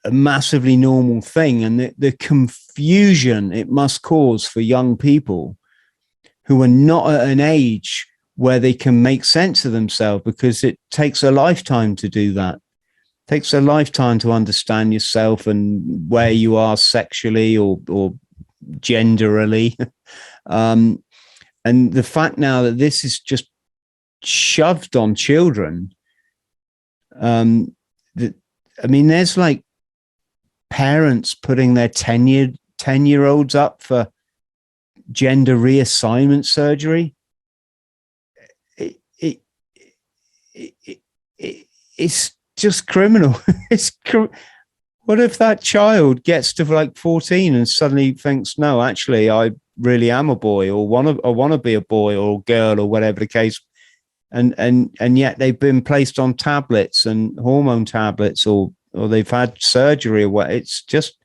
normal thing. And the confusion it must cause for young people who are not at an age where they can make sense of themselves, because it takes a lifetime to do that. It takes a lifetime to understand yourself and where you are sexually or genderally. And the fact now that this is just shoved on children, there's like parents putting their 10-year-olds up for gender reassignment surgery. It's just criminal. What if that child gets to like 14 and suddenly thinks, no, actually, I really am a boy, or want to be a boy or girl, or whatever the case, and yet they've been placed on tablets and hormone tablets, or they've had surgery or what? It's just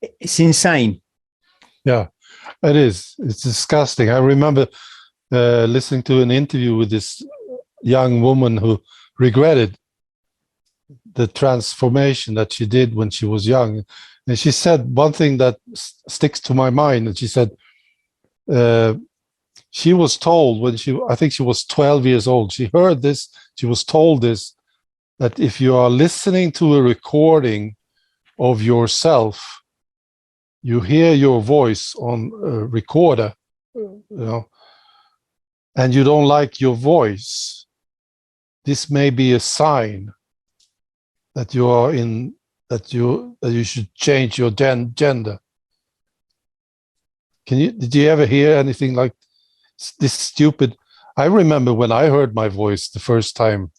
it's insane. Yeah, it is. It's disgusting. I remember listening to an interview with this young woman who regretted the transformation that she did when she was young. And she said one thing that sticks to my mind. And she said she was told when I think she was 12 years old, she heard this, she was told this, that if you are listening to a recording of yourself, you hear your voice on a recorder, and you don't like your voice, this may be a sign that you are that you should change your gender. Did you ever hear anything like this stupid? I remember when I heard my voice the first time,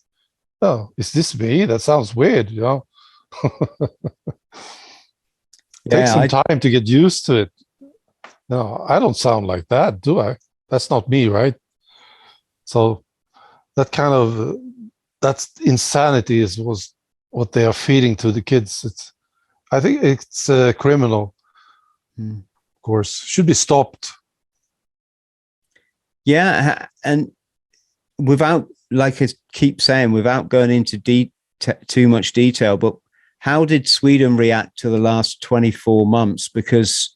oh, is this me? That sounds weird, Takes some time to get used to it. No, I don't sound like that, do I? That's not me, right? So that kind of that's insanity was what they are feeding to the kids. I think it's criminal. Of course, should be stopped. Yeah, and without, like I keep saying, without going into too much detail, but how did Sweden react to the last 24 months? Because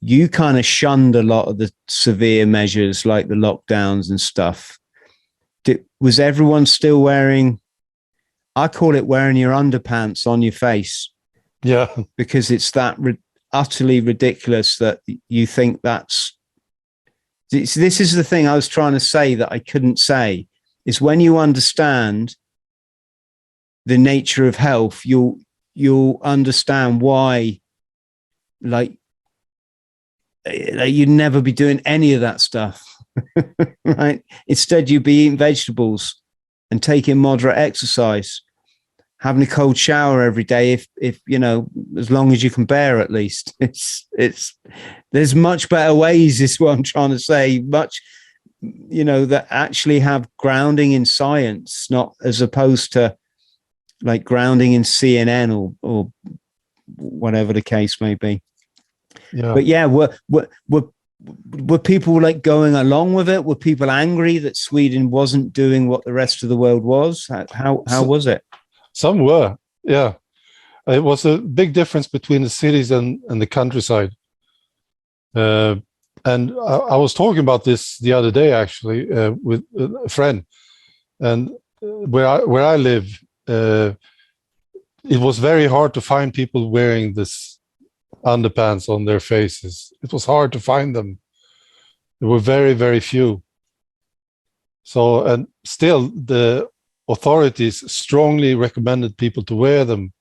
you kind of shunned a lot of the severe measures like the lockdowns and stuff. Was everyone still wearing, I call it wearing your underpants on your face? Yeah. Because it's that utterly ridiculous that you think this is the thing I was trying to say that I couldn't say, is when you understand the nature of health, you'll understand why, like you'd never be doing any of that stuff. Right? Instead, you'd be eating vegetables and taking moderate exercise, having a cold shower every day, if you know, as long as you can bear, at least. There's much better ways, is what I'm trying to say, much, you know, that actually have grounding in science, not as opposed to like grounding in CNN or whatever the case may be. Yeah. But yeah, were people like going along with it? Were people angry that Sweden wasn't doing what the rest of the world was? How was it? Some were, yeah. It was a big difference between the cities and the countryside. And I was talking about this the other day, actually, with a friend. And where I live, it was very hard to find people wearing this underpants on their faces. It was hard to find them. There were very, very few. So, and still the authorities strongly recommended people to wear them.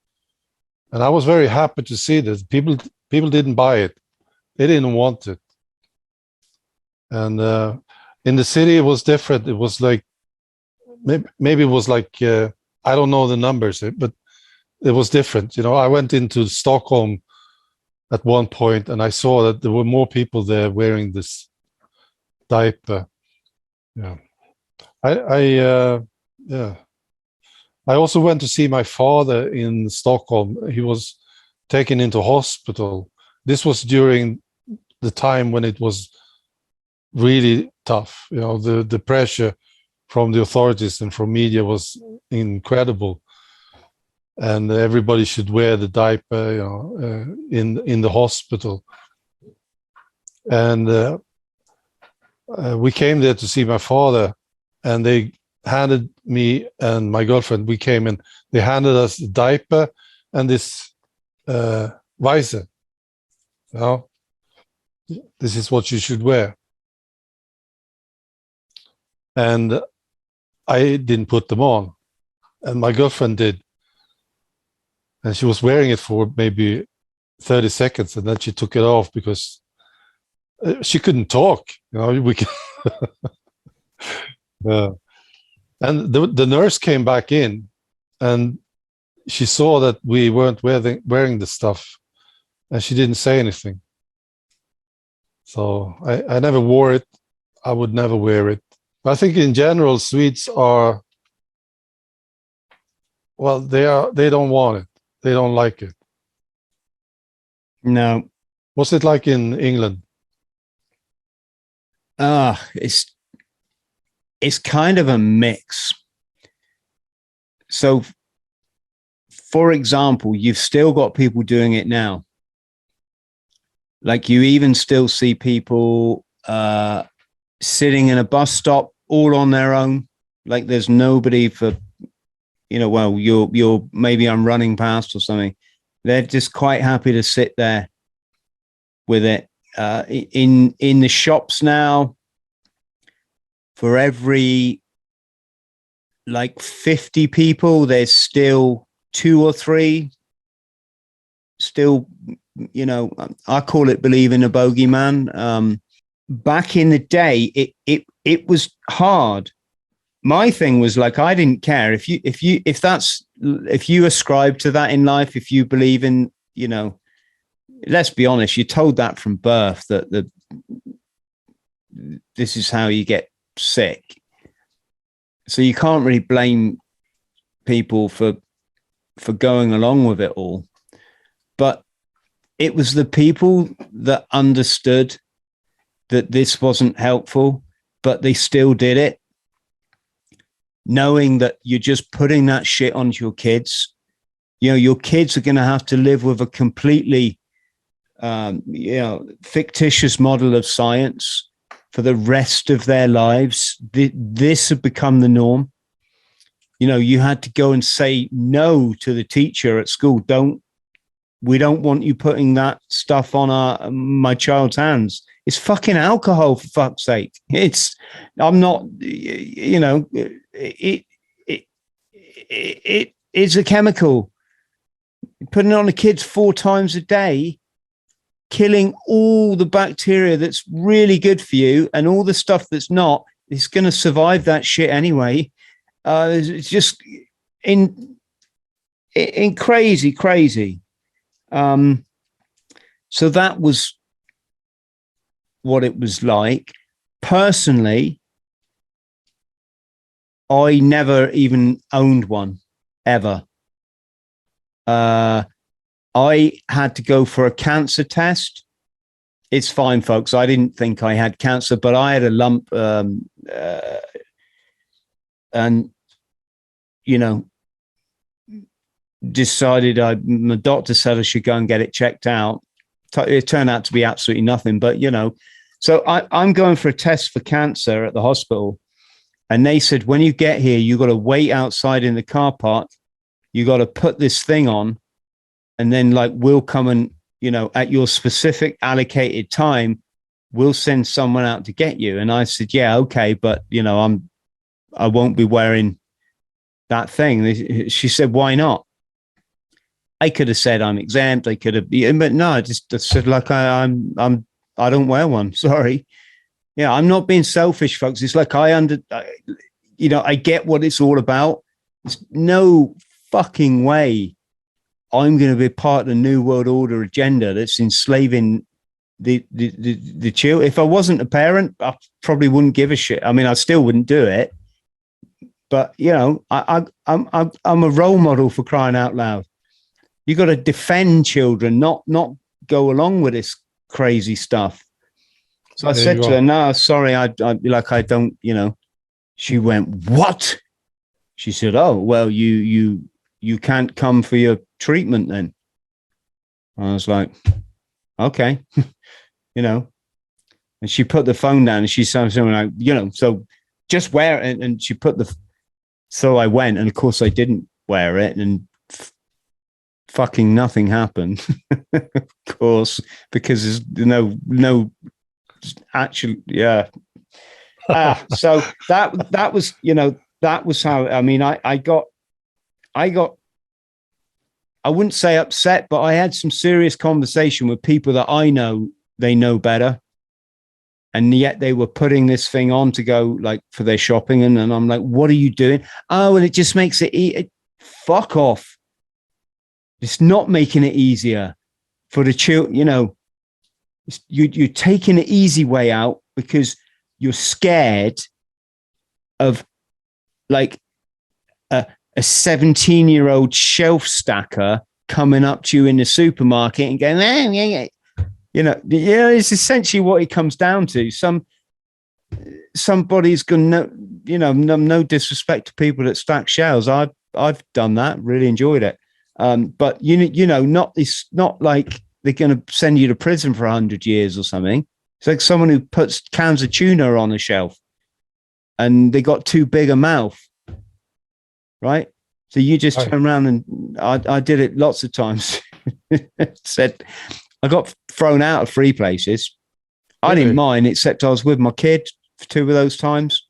And I was very happy to see this. People didn't buy it. They didn't want it. And in the city, it was different. It was like, maybe it was like, I don't know the numbers, but it was different. You know, I went into Stockholm at one point and I saw that there were more people there wearing this diaper. Yeah. I also went to see my father in Stockholm. He was taken into hospital. This was during the time when it was really tough. You know, the pressure from the authorities and from media was incredible. And everybody should wear the diaper, you know, in the hospital. And we came there to see my father, and they handed me and my girlfriend, we came and they handed us a diaper and this visor. You know, this is what you should wear. And I didn't put them on, and my girlfriend did. And she was wearing it for maybe 30 seconds, and then she took it off because she couldn't talk. You know, we could and the nurse came back in, and she saw that we weren't wearing the stuff, and she didn't say anything. So I never wore it. I would never wear it. But I think in general, Swedes are, well, they don't want it. They don't like it. No. What's it like in England? It's kind of a mix. So, for example, you've still got people doing it now. Like you even still see people sitting in a bus stop all on their own. Like there's nobody for, you know, well, you're maybe I'm running past or something. They're just quite happy to sit there with it. In the shops now, for every like 50 people, there's still 2 or 3 still, you know, I call it believing a bogeyman. Back in the day, it was hard. My thing was like, I didn't care if you ascribe to that in life, if you believe in, you know, let's be honest, you're told that from birth that this is how you get sick. So you can't really blame people for going along with it all. But it was the people that understood that this wasn't helpful, but they still did it, knowing that you're just putting that shit onto your kids. You know, your kids are going to have to live with a completely fictitious model of science for the rest of their lives. This had become the norm. You had to go and say no to the teacher at school. We don't want you putting that stuff on my child's hands. It's fucking alcohol, for fuck's sake. I'm not, it is a chemical. Putting it on the kids 4 times a day, killing all the bacteria that's really good for you, and all the stuff that's not, is going to survive that shit anyway. It's just in crazy. So that was what it was like. Personally, I never even owned one, ever. I had to go for a cancer test. It's fine, folks. I didn't think I had cancer, but I had a lump, and, decided my doctor said I should go and get it checked out. It turned out to be absolutely nothing, but, so I'm going for a test for cancer at the hospital. And they said, when you get here, you got to wait outside in the car park. You got to put this thing on, and then we'll come and, at your specific allocated time, we'll send someone out to get you. And I said, yeah, okay. But, I won't be wearing that thing. She said, why not? I could have said I'm exempt. I could have, but no, I just said I don't wear one. Sorry. Yeah, I'm not being selfish, folks. It's I get what it's all about. There's no fucking way I'm going to be part of the New World Order agenda that's enslaving the children. If I wasn't a parent, I probably wouldn't give a shit. I mean, I still wouldn't do it. But I'm a role model, for crying out loud. You got to defend children, not go along with this crazy stuff. So I said to her, no, sorry, I don't, She went, what? She said, oh, well, you can't come for your treatment then. I was like, okay, and she put the phone down and she said something like, so just wear it. And she so I went, and of course I didn't wear it, and fucking nothing happened. Of course, because there's no actual, yeah. So that was, that was how, I mean, I got, I wouldn't say upset, but I had some serious conversation with people that I know, they know better. And yet they were putting this thing on to go for their shopping. And I'm like, what are you doing? Oh, and it just makes it fuck off. It's not making it easier for the children. You're taking the easy way out because you're scared of a 17-year-old shelf stacker coming up to you in the supermarket and going, it's essentially what it comes down to. Somebody's gonna, no disrespect to people that stack shelves. I've done that, really enjoyed it. But it's not like they're going to send you to prison for 100 years or something. It's like someone who puts cans of tuna on a shelf and they got too big a mouth, right? So you just turn around, and I did it lots of times. Said I got thrown out of 3 places. I didn't mind, except I was with my kid for 2 of those times.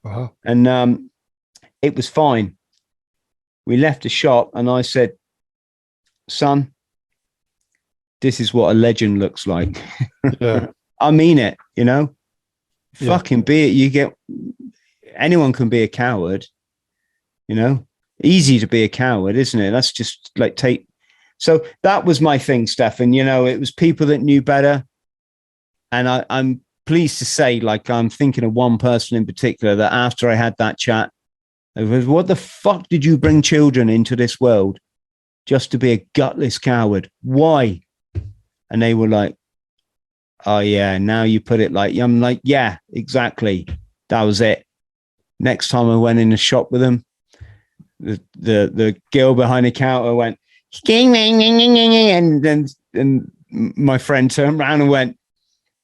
Uh-huh. And it was fine. We left the shop and I said, son, this is what a legend looks like. Yeah. I mean it, Yeah. Fucking be it. Anyone can be a coward, easy to be a coward, isn't it? That's just so that was my thing, Stefan. It was people that knew better. And I'm pleased to say, I'm thinking of one person in particular that after I had that chat, it was, what the fuck did you bring children into this world just to be a gutless coward? Why? And they were like, oh yeah, now you put it I'm like, yeah, exactly. That was it. Next time I went in a shop with them, the girl behind the counter went, and my friend turned around and went,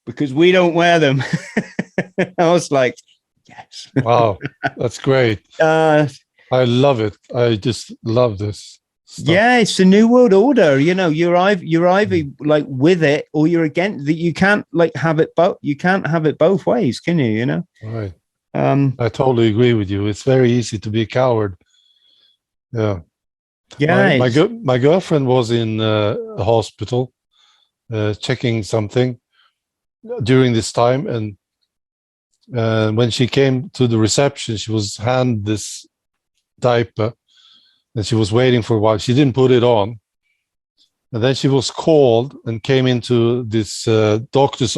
because we don't wear them. I was like, yes. Wow, that's great. I love it. I just love this stuff. Yeah, it's the new world order. You know, you're either like with it or you're against that. You can't like have it both. You can't have it both ways, can you? You know. Right. I totally agree with you. It's very easy to be a coward. Yeah. Yeah. My girlfriend was in a hospital checking something during this time, and when she came to the reception, she was handed this diaper, and she was waiting for a while. She didn't put it on, and then she was called and came into this doctor's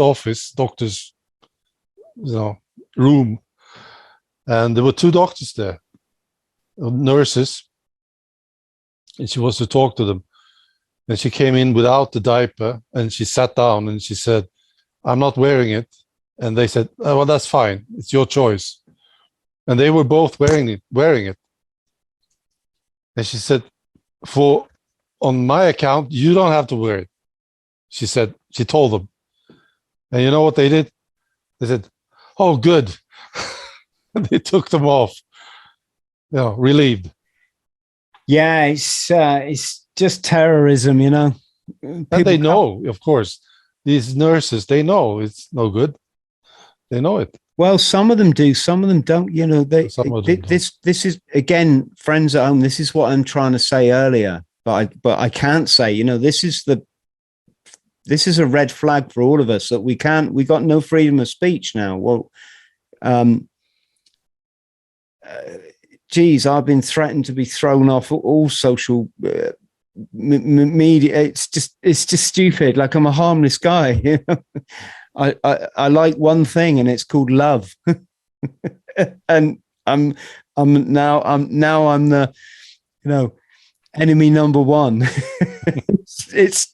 room, and there were two doctors there, nurses, and she was to talk to them. And she came in without the diaper, and she sat down and she said, "I'm not wearing it." And they said, "Oh, well, that's fine. It's your choice." And they were both wearing it. And she said, on my account, you don't have to wear it. She said, she told them. And you know what they did? They said, "Oh, good." And they took them off, relieved. Yeah, it's just terrorism, you know. And they know, of course, these nurses, they know it's no good. They know it. Well, some of them do, some of them don't. You know, this is again, friends at home. This is what I'm trying to say earlier, but I can't say. You know, this is a red flag for all of us that we got no freedom of speech now. Well, geez, I've been threatened to be thrown off all social media. It's just stupid. Like, I'm a harmless guy. You know? I like one thing, and it's called love. And I'm the, you know, enemy number one. This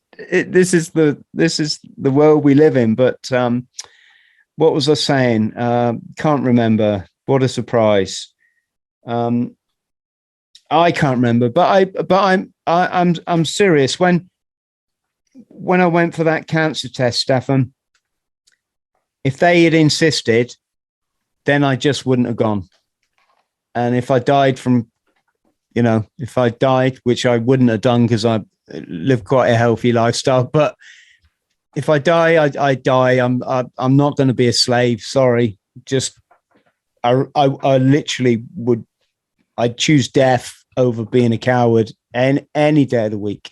is the world we live in. But what was I saying? Can't remember. What a surprise. I can't remember, but I'm serious. When I went for that cancer test, Stefan, if they had insisted, then I just wouldn't have gone. And if I died which I wouldn't have done because I live quite a healthy lifestyle, but if I die, I die. I'm not going to be a slave. Sorry. Just, I literally would, I'd choose death over being a coward any day of the week.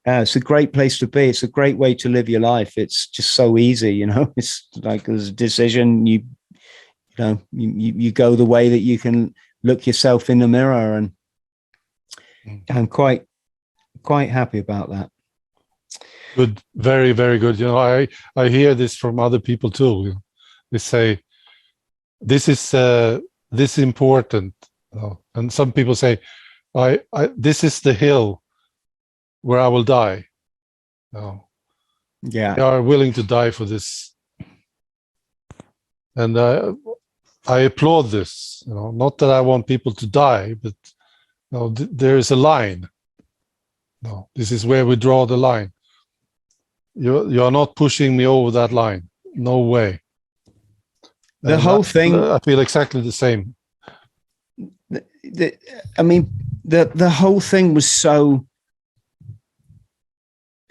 It's a great place to be. It's a great way to live your life. It's just so easy, you know. It's like there's a decision. You go the way that you can look yourself in the mirror, and I'm quite happy about that. Good, very, very good. You know, I hear this from other people too. They say this is important, and some people say, this is the hill where I will die. Yeah, they are willing to die for this, and I applaud this. You know, not that I want people to die, but there is a line. No, this is where we draw the line. You are not pushing me over that line. No way. The whole thing. I feel exactly the same. I mean, the whole thing was so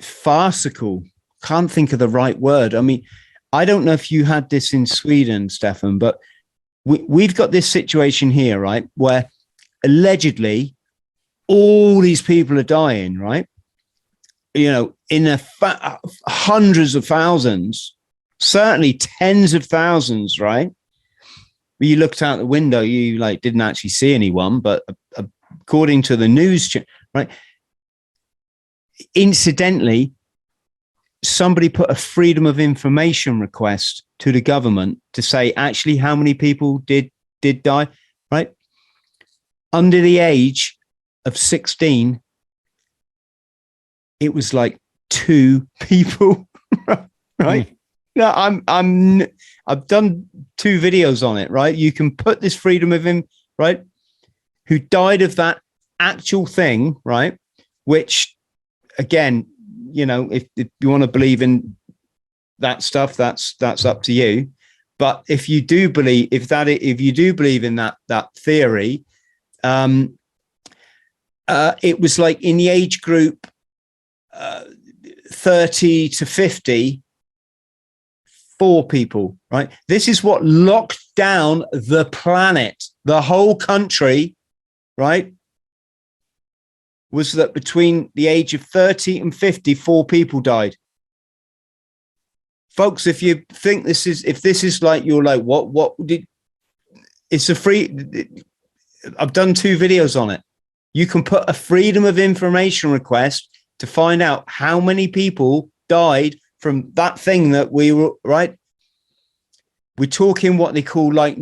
farcical. Can't think of the right word. I mean, I don't know if you had this in Sweden, Stefan, but we've got this situation here, right, where allegedly all these people are dying, right? You know, in hundreds of thousands, certainly tens of thousands, right? You looked out the window, you didn't actually see anyone, but according to the news, right? Incidentally, somebody put a freedom of information request to the government to say actually how many people did die, right? Under the age of 16, it was like 2 people, right? No, I've done 2 videos on it, right? You can put this freedom of him, right? Who died of that actual thing, right? Which, again, you know, if you want to believe in that stuff, that's up to you. But if you do believe, if you do believe in that theory, it was like in the age group 30 to 50, 4 people, right? This is what locked down the planet, the whole country, right? Was that between the age of 30 and 50, 4 people died. Folks, if you think this is like, you're like, what did, it's a free, I've done 2 videos on it. You can put a freedom of information request to find out how many people died from that thing that we were, right? We're talking what they call like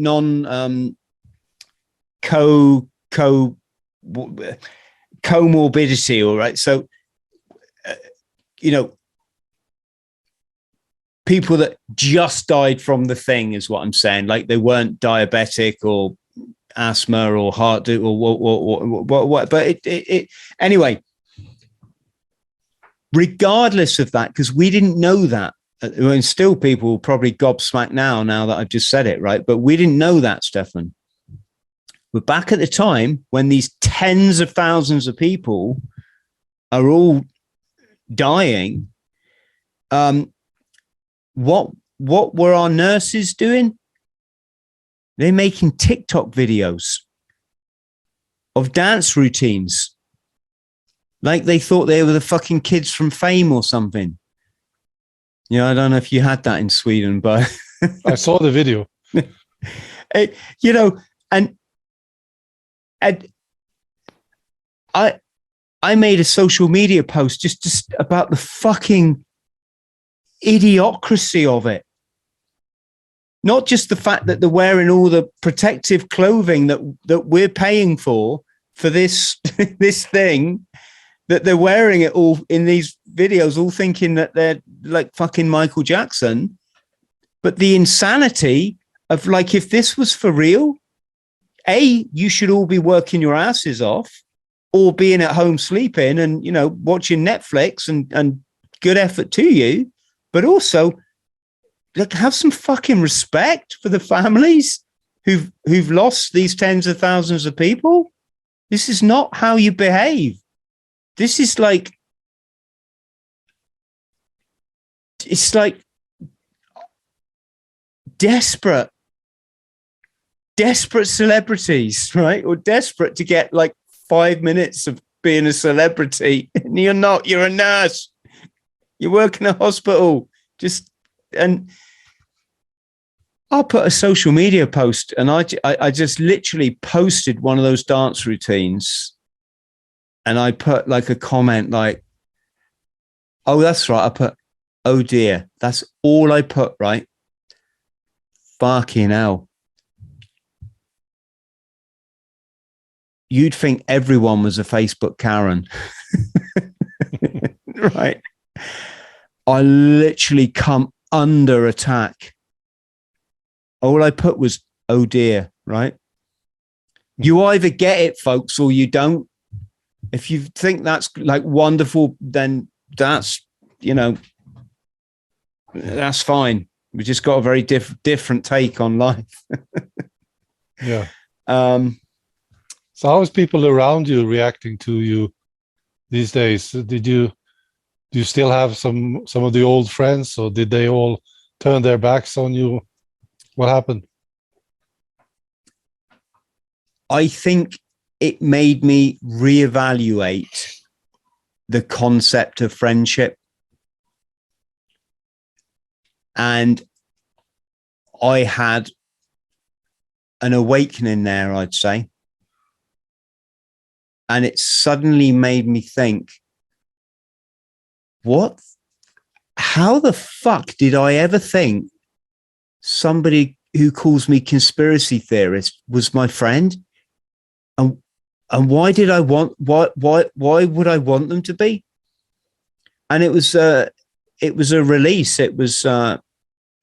comorbidity, all right? So, you know, people that just died from the thing is what I'm saying. Like they weren't diabetic or asthma or heart or what. But it anyway, regardless of that, because we didn't know that. And still people probably gobsmacked now that I've just said it, right? But we didn't know that, Stefan. But back at the time when these tens of thousands of people are all dying, what were our nurses doing? They're making TikTok videos of dance routines. Like they thought they were the fucking kids from Fame or something. You know, I don't know if you had that in Sweden, but I saw the video. You know, and I made a social media post just about the fucking idiocracy of it. Not just the fact that they're wearing all the protective clothing that we're paying for this this thing, that they're wearing it all in these videos, all thinking that they're like fucking Michael Jackson. But the insanity of, like, if this was for real, you should all be working your asses off or being at home sleeping and, you know, watching Netflix and good effort to you. But also, like, have some fucking respect for the families who've lost these tens of thousands of people. This is not how you behave. This is like, it's like desperate celebrities, right? Or desperate to get like 5 minutes of being a celebrity. And you're not, you're a nurse. You work in a hospital. And I'll put a social media post, and I just literally posted one of those dance routines, and I put like a comment like, oh, that's right. I put, oh dear. That's all I put, right? Fucking hell. You'd think everyone was a Facebook Karen. Right. I literally come under attack. All I put was, oh dear, right? You either get it, folks, or you don't. If you think that's like wonderful, then that's, you know, that's fine. We just got a very different take on life. Yeah. So how is people around you reacting to you these days? Do you still have some of the old friends, or did they all turn their backs on you? What happened? I think it made me reevaluate the concept of friendship. And I had an awakening there, I'd say. And it suddenly made me think, how the fuck did I ever think somebody who calls me conspiracy theorist was my friend? And why would I want them to be? And it was a release. It was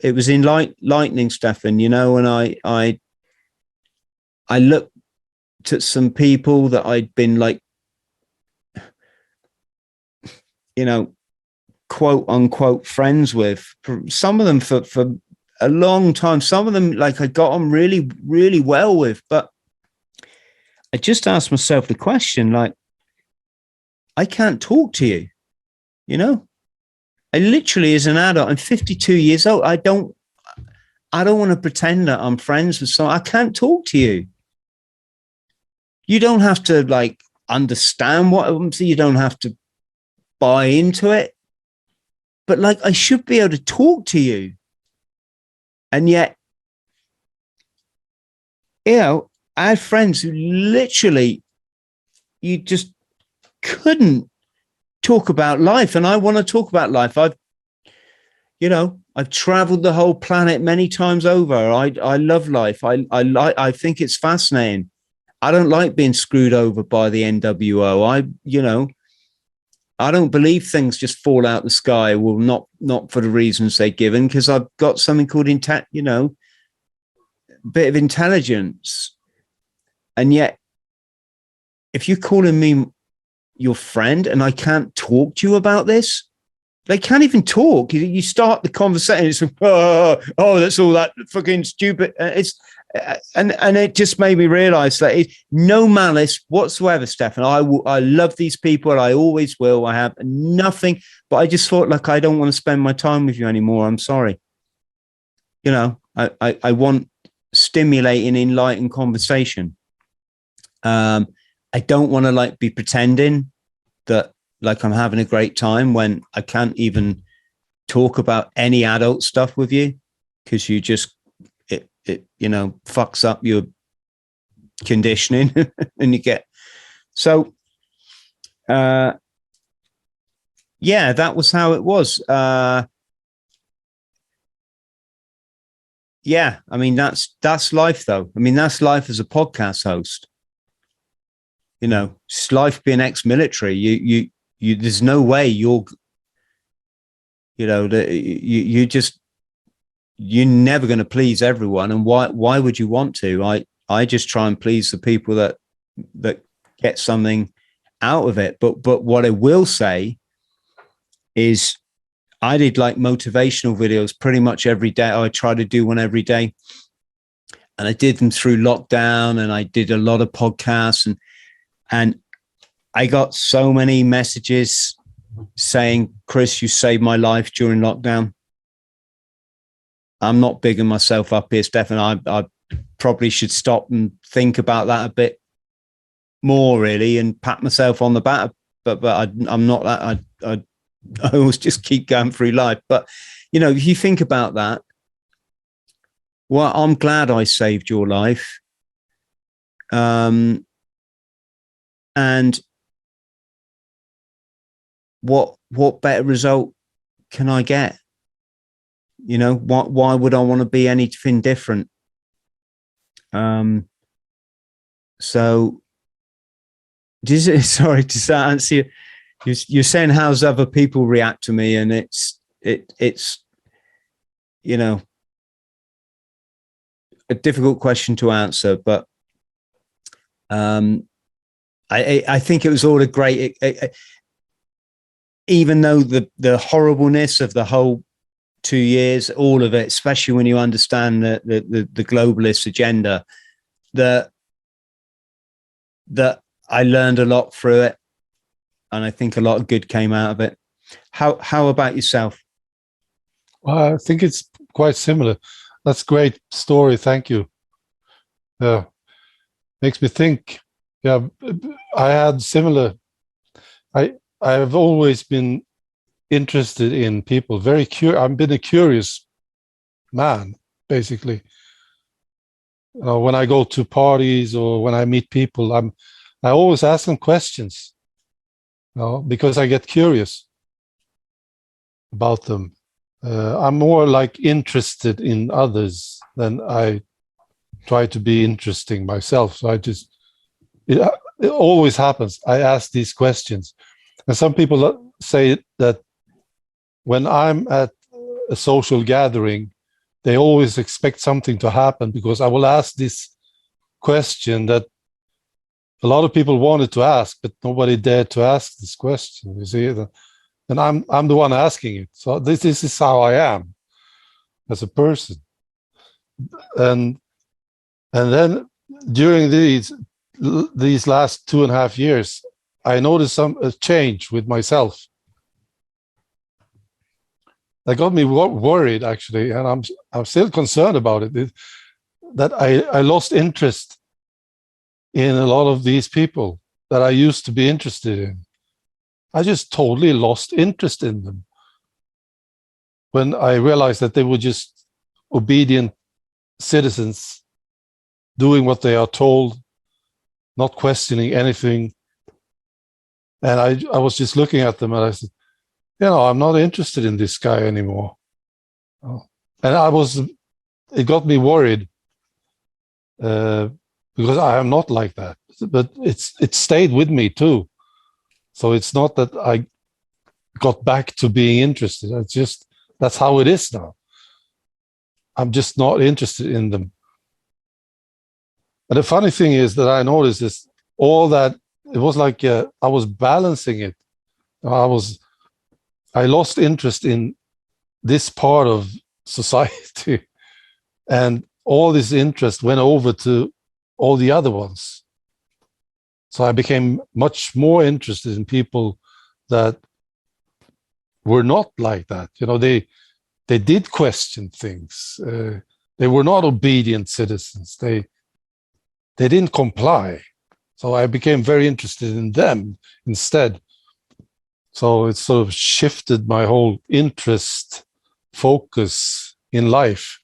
enlightening, Stefan, you know, and I looked at some people that I'd been like, you know, quote unquote friends with, some of them for a long time, some of them like I got on really, really well with, but I just asked myself the question, like, I can't talk to you, you know? I literally, as an adult, I'm 52 years old. I don't want to pretend that I'm friends with someone. I can't talk to you. You don't have to like understand what I'm saying. You don't have to buy into it. But like, I should be able to talk to you. And yet, you know, I had friends who literally, you just couldn't talk about life. And I want to talk about life. I've traveled the whole planet many times over. I love life. I think it's fascinating. I don't like being screwed over by the NWO. I don't believe things just fall out the sky. Well, not for the reasons they're given, because I've got something called a bit of intelligence. And yet, if you're calling me your friend and I can't talk to you about this, they can't even talk. You start the conversation, it's like, oh, that's all that fucking stupid. And it just made me realize that it's no malice whatsoever, Stefan. I love these people, and I always will. I have nothing, but I just thought, like, I don't want to spend my time with you anymore. I'm sorry. You know, I want stimulating, enlightened conversation. I don't want to like be pretending that like I'm having a great time when I can't even talk about any adult stuff with you, because you just it fucks up your conditioning and you get so yeah, that was how it was. Yeah, I mean that's life though. I mean that's life as a podcast host. You know, it's life being ex-military. You there's no way you're never going to please everyone. And why would you want to? I just try and please the people that get something out of it. But what I will say is I did like motivational videos pretty much every day. I try to do one every day. And I did them through lockdown, and I did a lot of podcasts, and I got so many messages saying, Chris, you saved my life during lockdown. I'm not bigging myself up here, Stefan. I probably should stop and think about that a bit more, really, and pat myself on the back. But I'm not that. I always just keep going through life. But, you know, if you think about that, well, I'm glad I saved your life. And what better result can I get? You know, why would I want to be anything different? So sorry, does that answer you? You're saying how's other people react to me, and it's you know, a difficult question to answer, but I think it was all a great, even though the horribleness of the whole 2 years, all of it, especially when you understand the globalist agenda, that I learned a lot through it, and I think a lot of good came out of it. How about yourself? Well, I think it's quite similar. That's a great story. Thank you. Makes me think. Yeah, I had similar. I've always been interested in people. Very curious. I've been a curious man, basically. When I go to parties or when I meet people, I always ask them questions. Because I get curious about them. I'm more like interested in others than I try to be interesting myself. So it always happens. I ask these questions. And some people say that when I'm at a social gathering, they always expect something to happen because I will ask this question that a lot of people wanted to ask, but nobody dared to ask this question. You see, and I'm the one asking it. So this is how I am as a person. And then during these last 2.5 years, I noticed a change with myself that got me worried, actually, and I'm still concerned about it. That I lost interest in a lot of these people that I used to be interested in. I just totally lost interest in them when I realized that they were just obedient citizens doing what they are told, not questioning anything. And I was just looking at them and I said, I'm not interested in this guy anymore. And it got me worried because I am not like that. But it stayed with me too. So it's not that I got back to being interested. It's just, that's how it is now. I'm just not interested in them. And the funny thing is that I noticed is all that, it was like I was balancing it. I lost interest in this part of society, and all this interest went over to all the other ones. So I became much more interested in people that were not like that. They did question things. They were not obedient citizens. They didn't comply. So I became very interested in them instead. So it sort of shifted my whole interest, focus in life.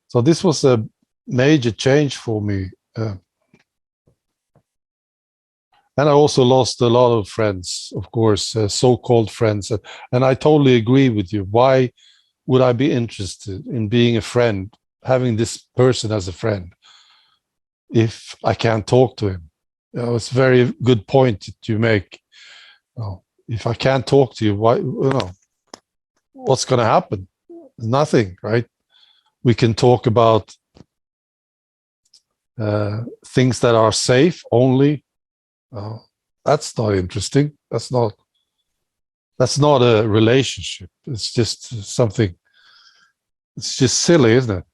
So this was a major change for me. And I also lost a lot of friends, of course, so-called friends. And I totally agree with you. Why would I be interested in being a friend, having this person as a friend, if I can't talk to him? It's a very good point that you make. If I can't talk to you, why? What's going to happen? Nothing, right? We can talk about things that are safe only. That's not interesting. That's not a relationship. It's just something. It's just silly, isn't it?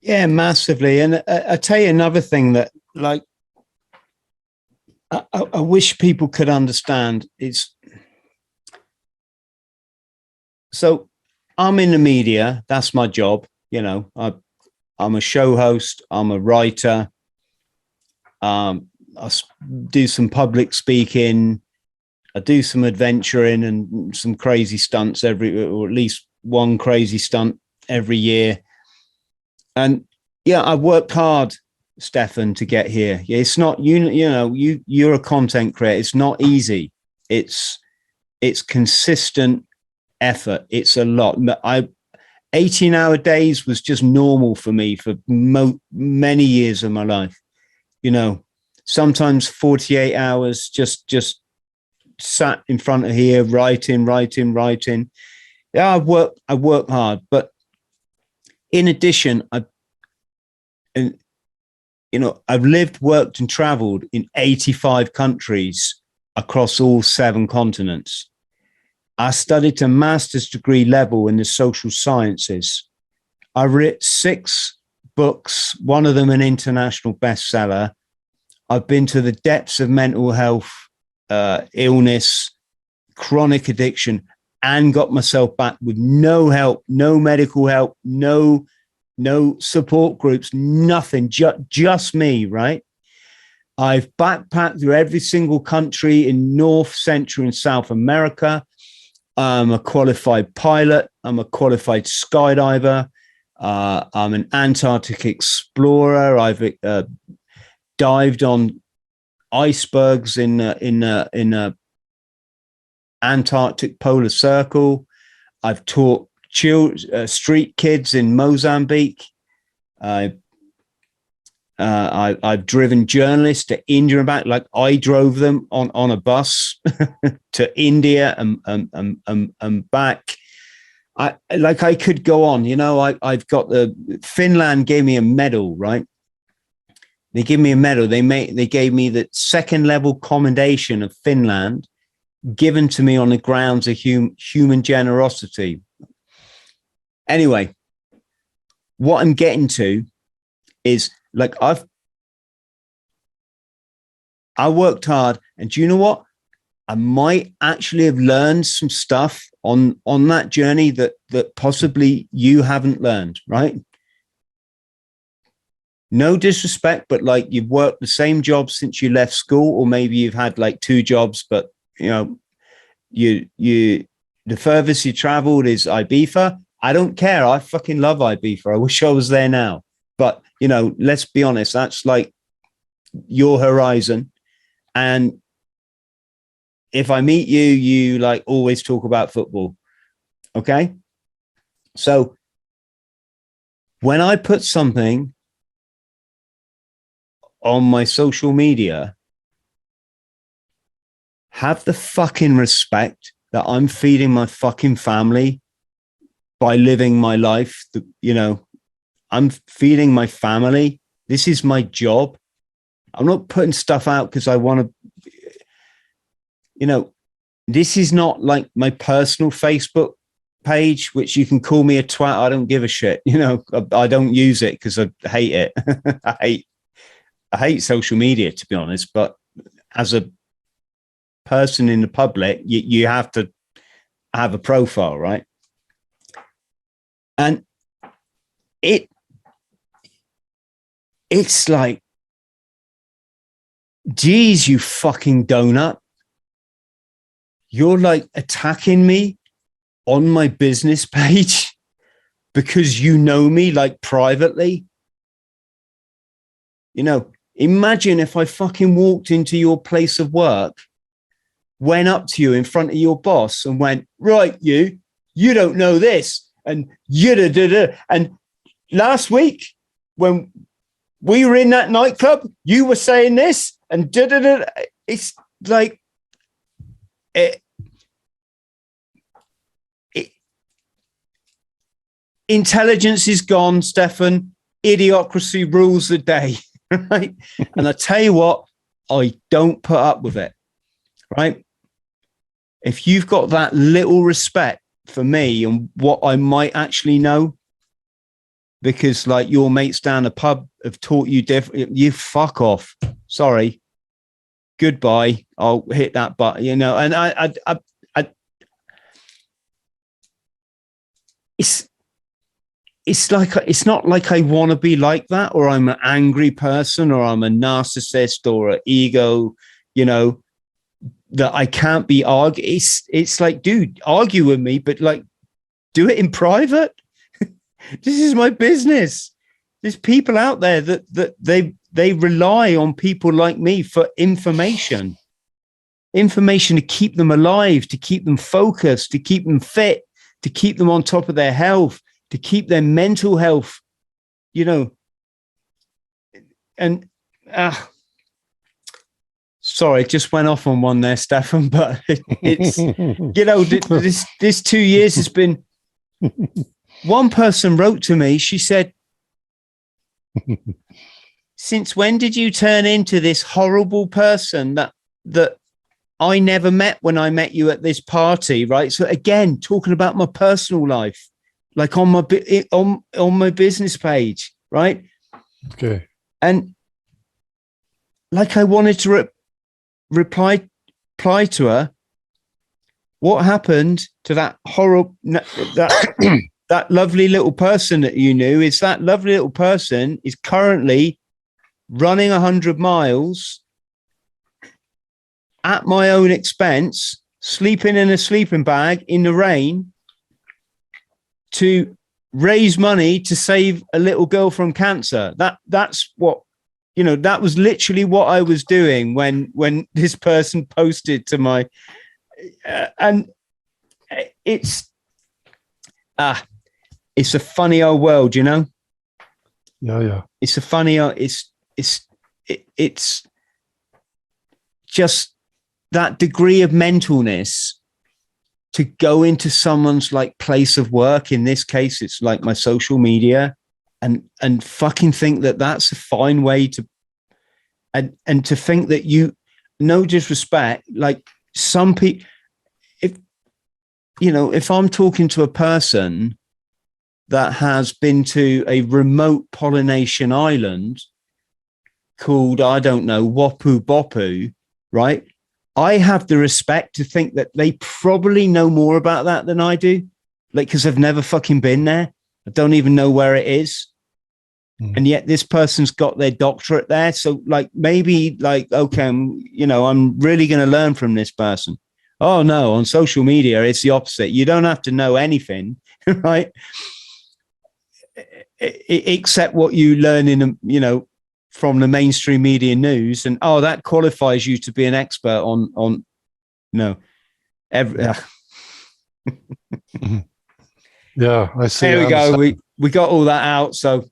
Yeah, massively. And I tell you another thing that, like, I wish people could understand is, so I'm in the media. That's my job. I'm a show host. I'm a writer. I do some public speaking. I do some adventuring and some crazy stunts or at least one crazy stunt every year. And yeah, I worked hard, Stefan, to get here. Yeah, it's not, you're a content creator. It's not easy. It's consistent effort. It's a lot. 18-hour days was just normal for me for many years of my life. Sometimes 48 hours just sat in front of here, writing. Yeah, I work hard, but in addition, I've lived, worked, and traveled in 85 countries across all 7 continents. I studied to master's degree level in the social sciences. I wrote 6 books, one of them an international bestseller. I've been to the depths of mental health, illness, chronic addiction, and got myself back with no help, no medical help, no support groups, nothing, just me, right? I've backpacked through every single country in North, Central, and South America. I'm a qualified pilot. I'm a qualified skydiver. I'm an Antarctic explorer. I've dived on icebergs in Antarctic polar circle. I've taught street kids in Mozambique. I've driven journalists to India and back. Like, I drove them on a bus to India and back. I could go on. I've got Finland gave me a medal, right? They give me a medal. They gave me the 2nd level commendation of Finland, given to me on the grounds of human generosity. Anyway, what I'm getting to is like I worked hard, and do you know what? I might actually have learned some stuff on that journey that possibly you haven't learned, right? No disrespect, but like you've worked the same job since you left school, or maybe you've had like 2 jobs, but you know, you the furthest you traveled is Ibiza. I don't care. I fucking love Ibiza. I wish I was there now. But you know, let's be honest, that's like your horizon. And if I meet you, you like always talk about football. Okay. So when I put something on my social media, have the fucking respect that I'm feeding my fucking family by living my life. You know, I'm feeding my family. This is my job. I'm not putting stuff out because I want to, you know, this is not like my personal Facebook page, which you can call me a twat. I don't give a shit. You know, I don't use it because I hate it. I hate social media, to be honest, but as a person in the public, you have to have a profile, right? And it's like, geez, you fucking donut. You're like attacking me on my business page because you know me like privately. You know, imagine if I fucking walked into your place of work, went up to you in front of your boss and went, right, you don't know this. And and last week when we were in that nightclub, you were saying this and It's like, intelligence is gone, Stefan. Idiocracy rules the day, right? And I tell you what, I don't put up with it, right? If you've got that little respect for me and what I might actually know, because like your mates down the pub have taught you different, you fuck off. Sorry. Goodbye. I'll hit that button, you know, and I it's like, it's not like I want to be like that, or I'm an angry person, or I'm a narcissist, or an ego, you know, that I can't be argued. It's like, dude, argue with me, but like, do it in private. This is my business. There's people out there that they rely on people like me for information to keep them alive, to keep them focused, to keep them fit, to keep them on top of their health, to keep their mental health, you know. And sorry, just went off on one there, Stefan, but it's, you know, this 2 years has been, one person wrote to me, she said, since when did you turn into this horrible person that I never met when I met you at this party, right? So again, talking about my personal life, like on my business page, right? Okay. And like I wanted to reply to her, what happened to that horrible, that lovely little person that you knew? Is that lovely little person is currently running 100 miles at my own expense, sleeping in a sleeping bag in the rain to raise money to save a little girl from cancer. That's what, you know, that was literally what I was doing when this person posted to my, and it's a funny old world, you know? Yeah. It's a funny, it's just that degree of mentalness to go into someone's like place of work. In this case, it's like my social media, and fucking think that that's a fine way to, and to think that you, no disrespect, like some people, if I'm talking to a person that has been to a remote Polynesian island called, I don't know, Wapu Bopu, right? I have the respect to think that they probably know more about that than I do, like, because I've never fucking been there. I don't even know where it is. And yet this person's got their doctorate there. So like, maybe like, okay, I'm really going to learn from this person. Oh no, on social media, it's the opposite. You don't have to know anything, right? Except what you learn in, from the mainstream media news. And, that qualifies you to be an expert on every. Yeah, I see. There we go. We got all that out. So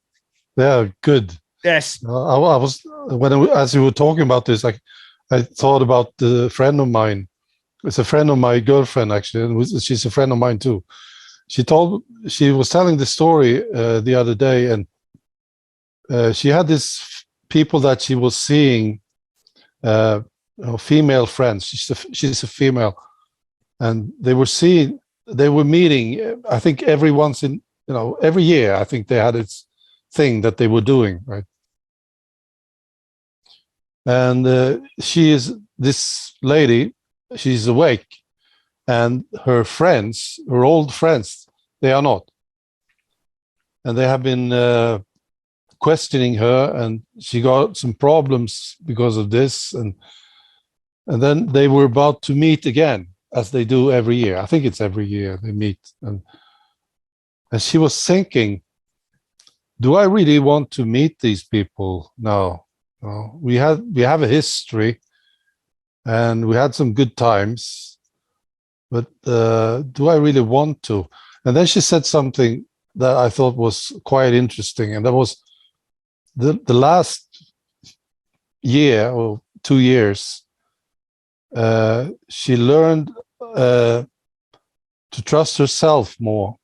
yeah, good. Yes. I was as you were talking about this, I thought about the friend of mine. It's a friend of my girlfriend, actually, and she's a friend of mine too. She was telling the story the other day, and she had this people that she was seeing, female friends. She's a female, and they were meeting. I think every year. I think they had this thing that they were doing, right? And this lady. She's awake, and her old friends, they are not, and they have been questioning her, and she got some problems because of this, and then they were about to meet again, as they do every year. I think it's every year they meet, and she was thinking, do I really want to meet these people now? We have a history, and we had some good times, but do I really want to? And then she said something that I thought was quite interesting, and that was the last year or 2 years, she learned to trust herself more.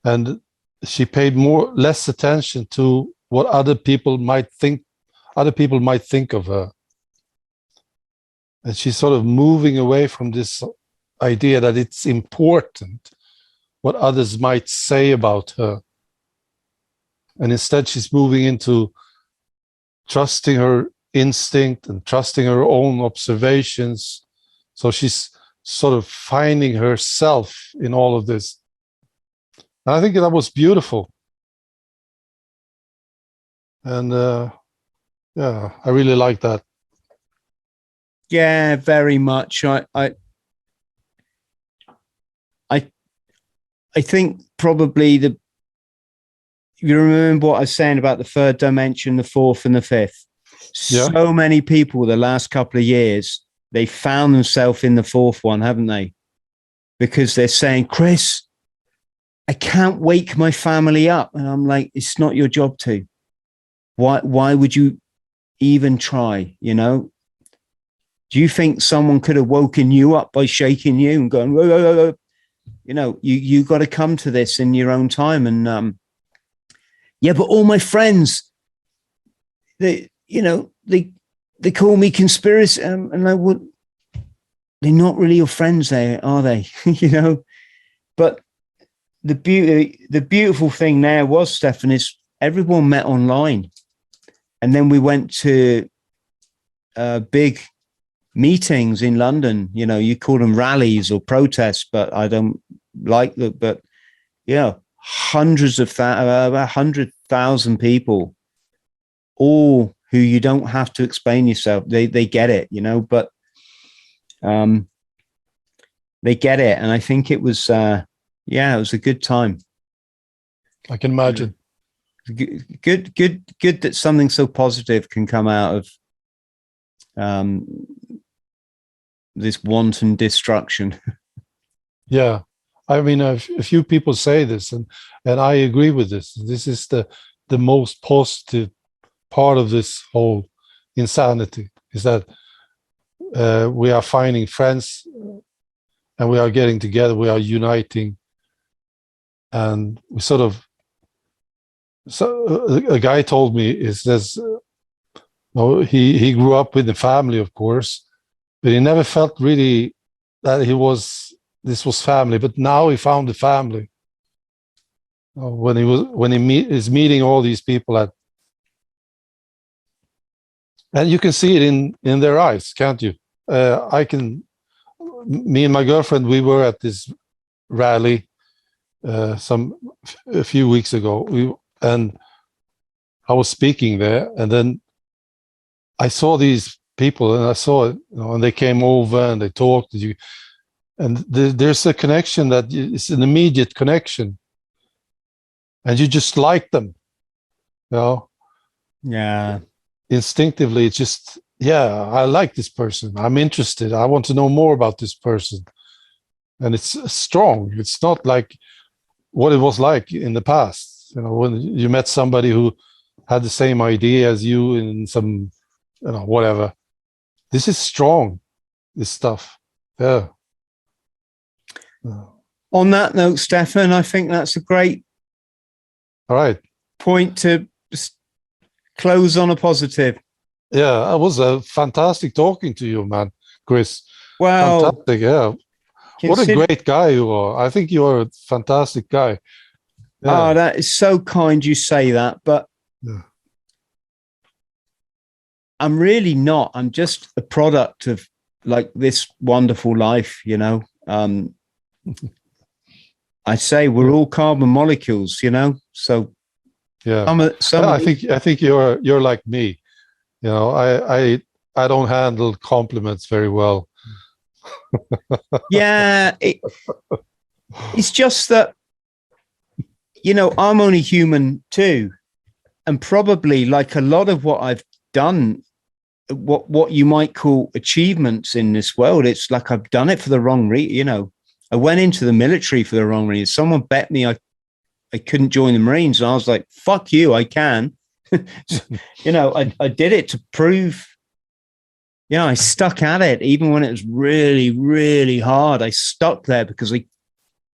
And she paid less attention to what other people might think of her. And she's sort of moving away from this idea that it's important what others might say about her. And instead she's moving into trusting her instinct and trusting her own observations. So she's sort of finding herself in all of this. And I think that was beautiful. And yeah, I really like that. Yeah, very much. I think probably you remember what I was saying about the third dimension, the fourth and the fifth. Yeah. So many people the last couple of years, they found themselves in the fourth one, haven't they? Because they're saying, Chris, I can't wake my family up. And I'm like, it's not your job to. Why would you even try, Do you think someone could have woken you up by shaking you and going, whoa, whoa, whoa? You got to come to this in your own time. And yeah, but all my friends, they call me conspiracy, and I would. They're not really your friends, are they? But the beautiful thing there was, Stefan, is everyone met online, and then we went to big meetings in London. You call them rallies or protests, but I don't like that. But hundreds of 100,000 people, all who you don't have to explain yourself. They get it, but they get it. And I think it was, it was a good time. I can imagine. Good that something so positive can come out of this wanton destruction. Yeah. I mean, a few people say this, and I agree with this. This is the most positive part of this whole insanity, is that we are finding friends, and we are getting together, we are uniting, and we sort of. So a guy told me, he grew up with the family, of course, but he never felt really that this was family, but now he found the family. When is meeting all these people and you can see it in their eyes, can't you? Me and my girlfriend, we were at this rally a few weeks ago, and I was speaking there, and then I saw these people, and I saw it, and they came over and they talked. And there's a connection that is an immediate connection, and you just like them, Yeah. Instinctively, it's just, I like this person. I'm interested. I want to know more about this person, and it's strong. It's not like what it was like in the past. When you met somebody who had the same idea as you in some, whatever. This is strong, this stuff. Yeah. On that note, Stefan, I think that's a great point to close on a positive. Yeah, it was a fantastic talking to you, man, Chris. Well, fantastic. Yeah. What a great guy you are. I think you are a fantastic guy. Yeah. Oh, that is so kind you say that, but I'm really not. I'm just a product of like this wonderful life, I say we're all carbon molecules, so I think you're like me. I don't handle compliments very well. Yeah, it's just that I'm only human too, and probably like a lot of what I've done, what you might call achievements in this world, it's like I've done it for the wrong reason. I went into the military for the wrong reason. Someone bet me I couldn't join the Marines, and I was like, fuck you, I can. I did it to prove, I stuck at it even when it was really, really hard. I stuck there because I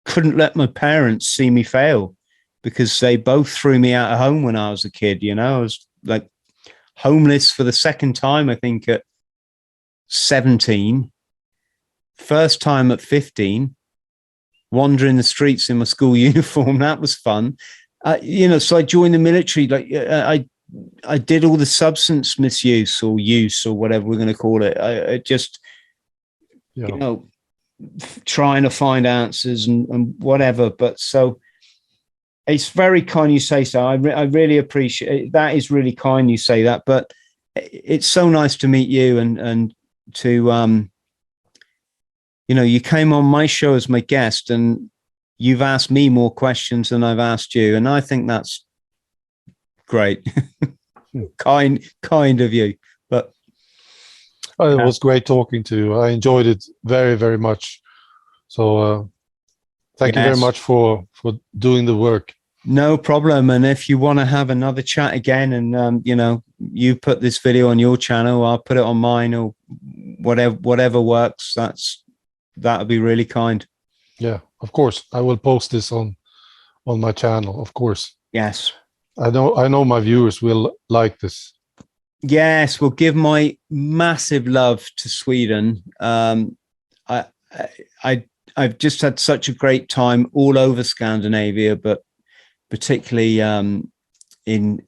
couldn't let my parents see me fail, because they both threw me out of home when I was a kid. I was like homeless for the second time, I think at 17, first time at 15, wandering the streets in my school uniform. That was fun. So I joined the military. Like I did all the substance misuse or use or whatever we're going to call it. I just, trying to find answers and whatever. But so it's very kind you say so. I really appreciate it. That is really kind you say that. But it's so nice to meet you and to, you came on my show as my guest, and you've asked me more questions than I've asked you. And I think that's great. kind of you. But it was great talking to you. I enjoyed it very, very much. So thank you very much for doing the work. No problem. And if you want to have another chat again, and you put this video on your channel, I'll put it on mine, or whatever works. That would be really kind. Yeah, of course. I will post this on my channel, of course. Yes. I know my viewers will like this. Yes, we'll give my massive love to Sweden. I've just had such a great time all over Scandinavia, but particularly in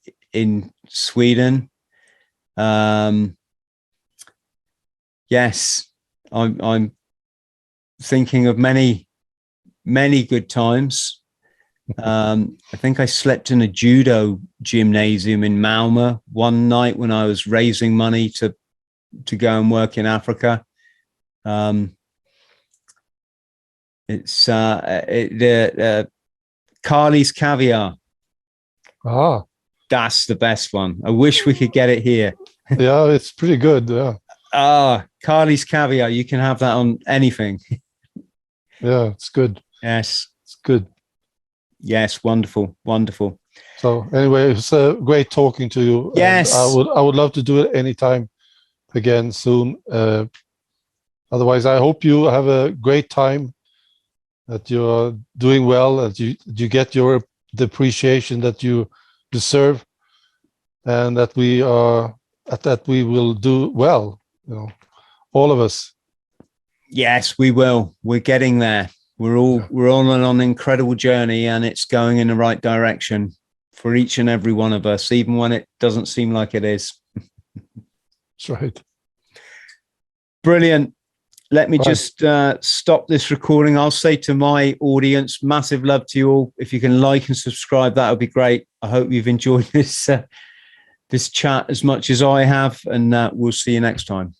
Sweden. Yes, I'm thinking of many good times. I think I slept in a judo gymnasium in Malmö one night when I was raising money to go and work in Africa. It's Carly's Caviar. Ah, that's the best one. I wish we could get it here. Yeah, it's pretty good. Yeah. Carly's Caviar. You can have that on anything. Yeah, it's good. Yes, it's good. Yes, wonderful. So anyway, it's great talking to you. Yes, I would love to do it anytime again soon. Otherwise, I hope you have a great time, that you're doing well, that you get the appreciation that you deserve, and that we will do well. All of us. Yes, we will. We're getting there. We're on an incredible journey, and it's going in the right direction for each and every one of us, even when it doesn't seem like it is. That's right. Brilliant. Let me just stop this recording. I'll say to my audience, massive love to you all. If you can like and subscribe, that would be great. I hope you've enjoyed this chat as much as I have, and we'll see you next time.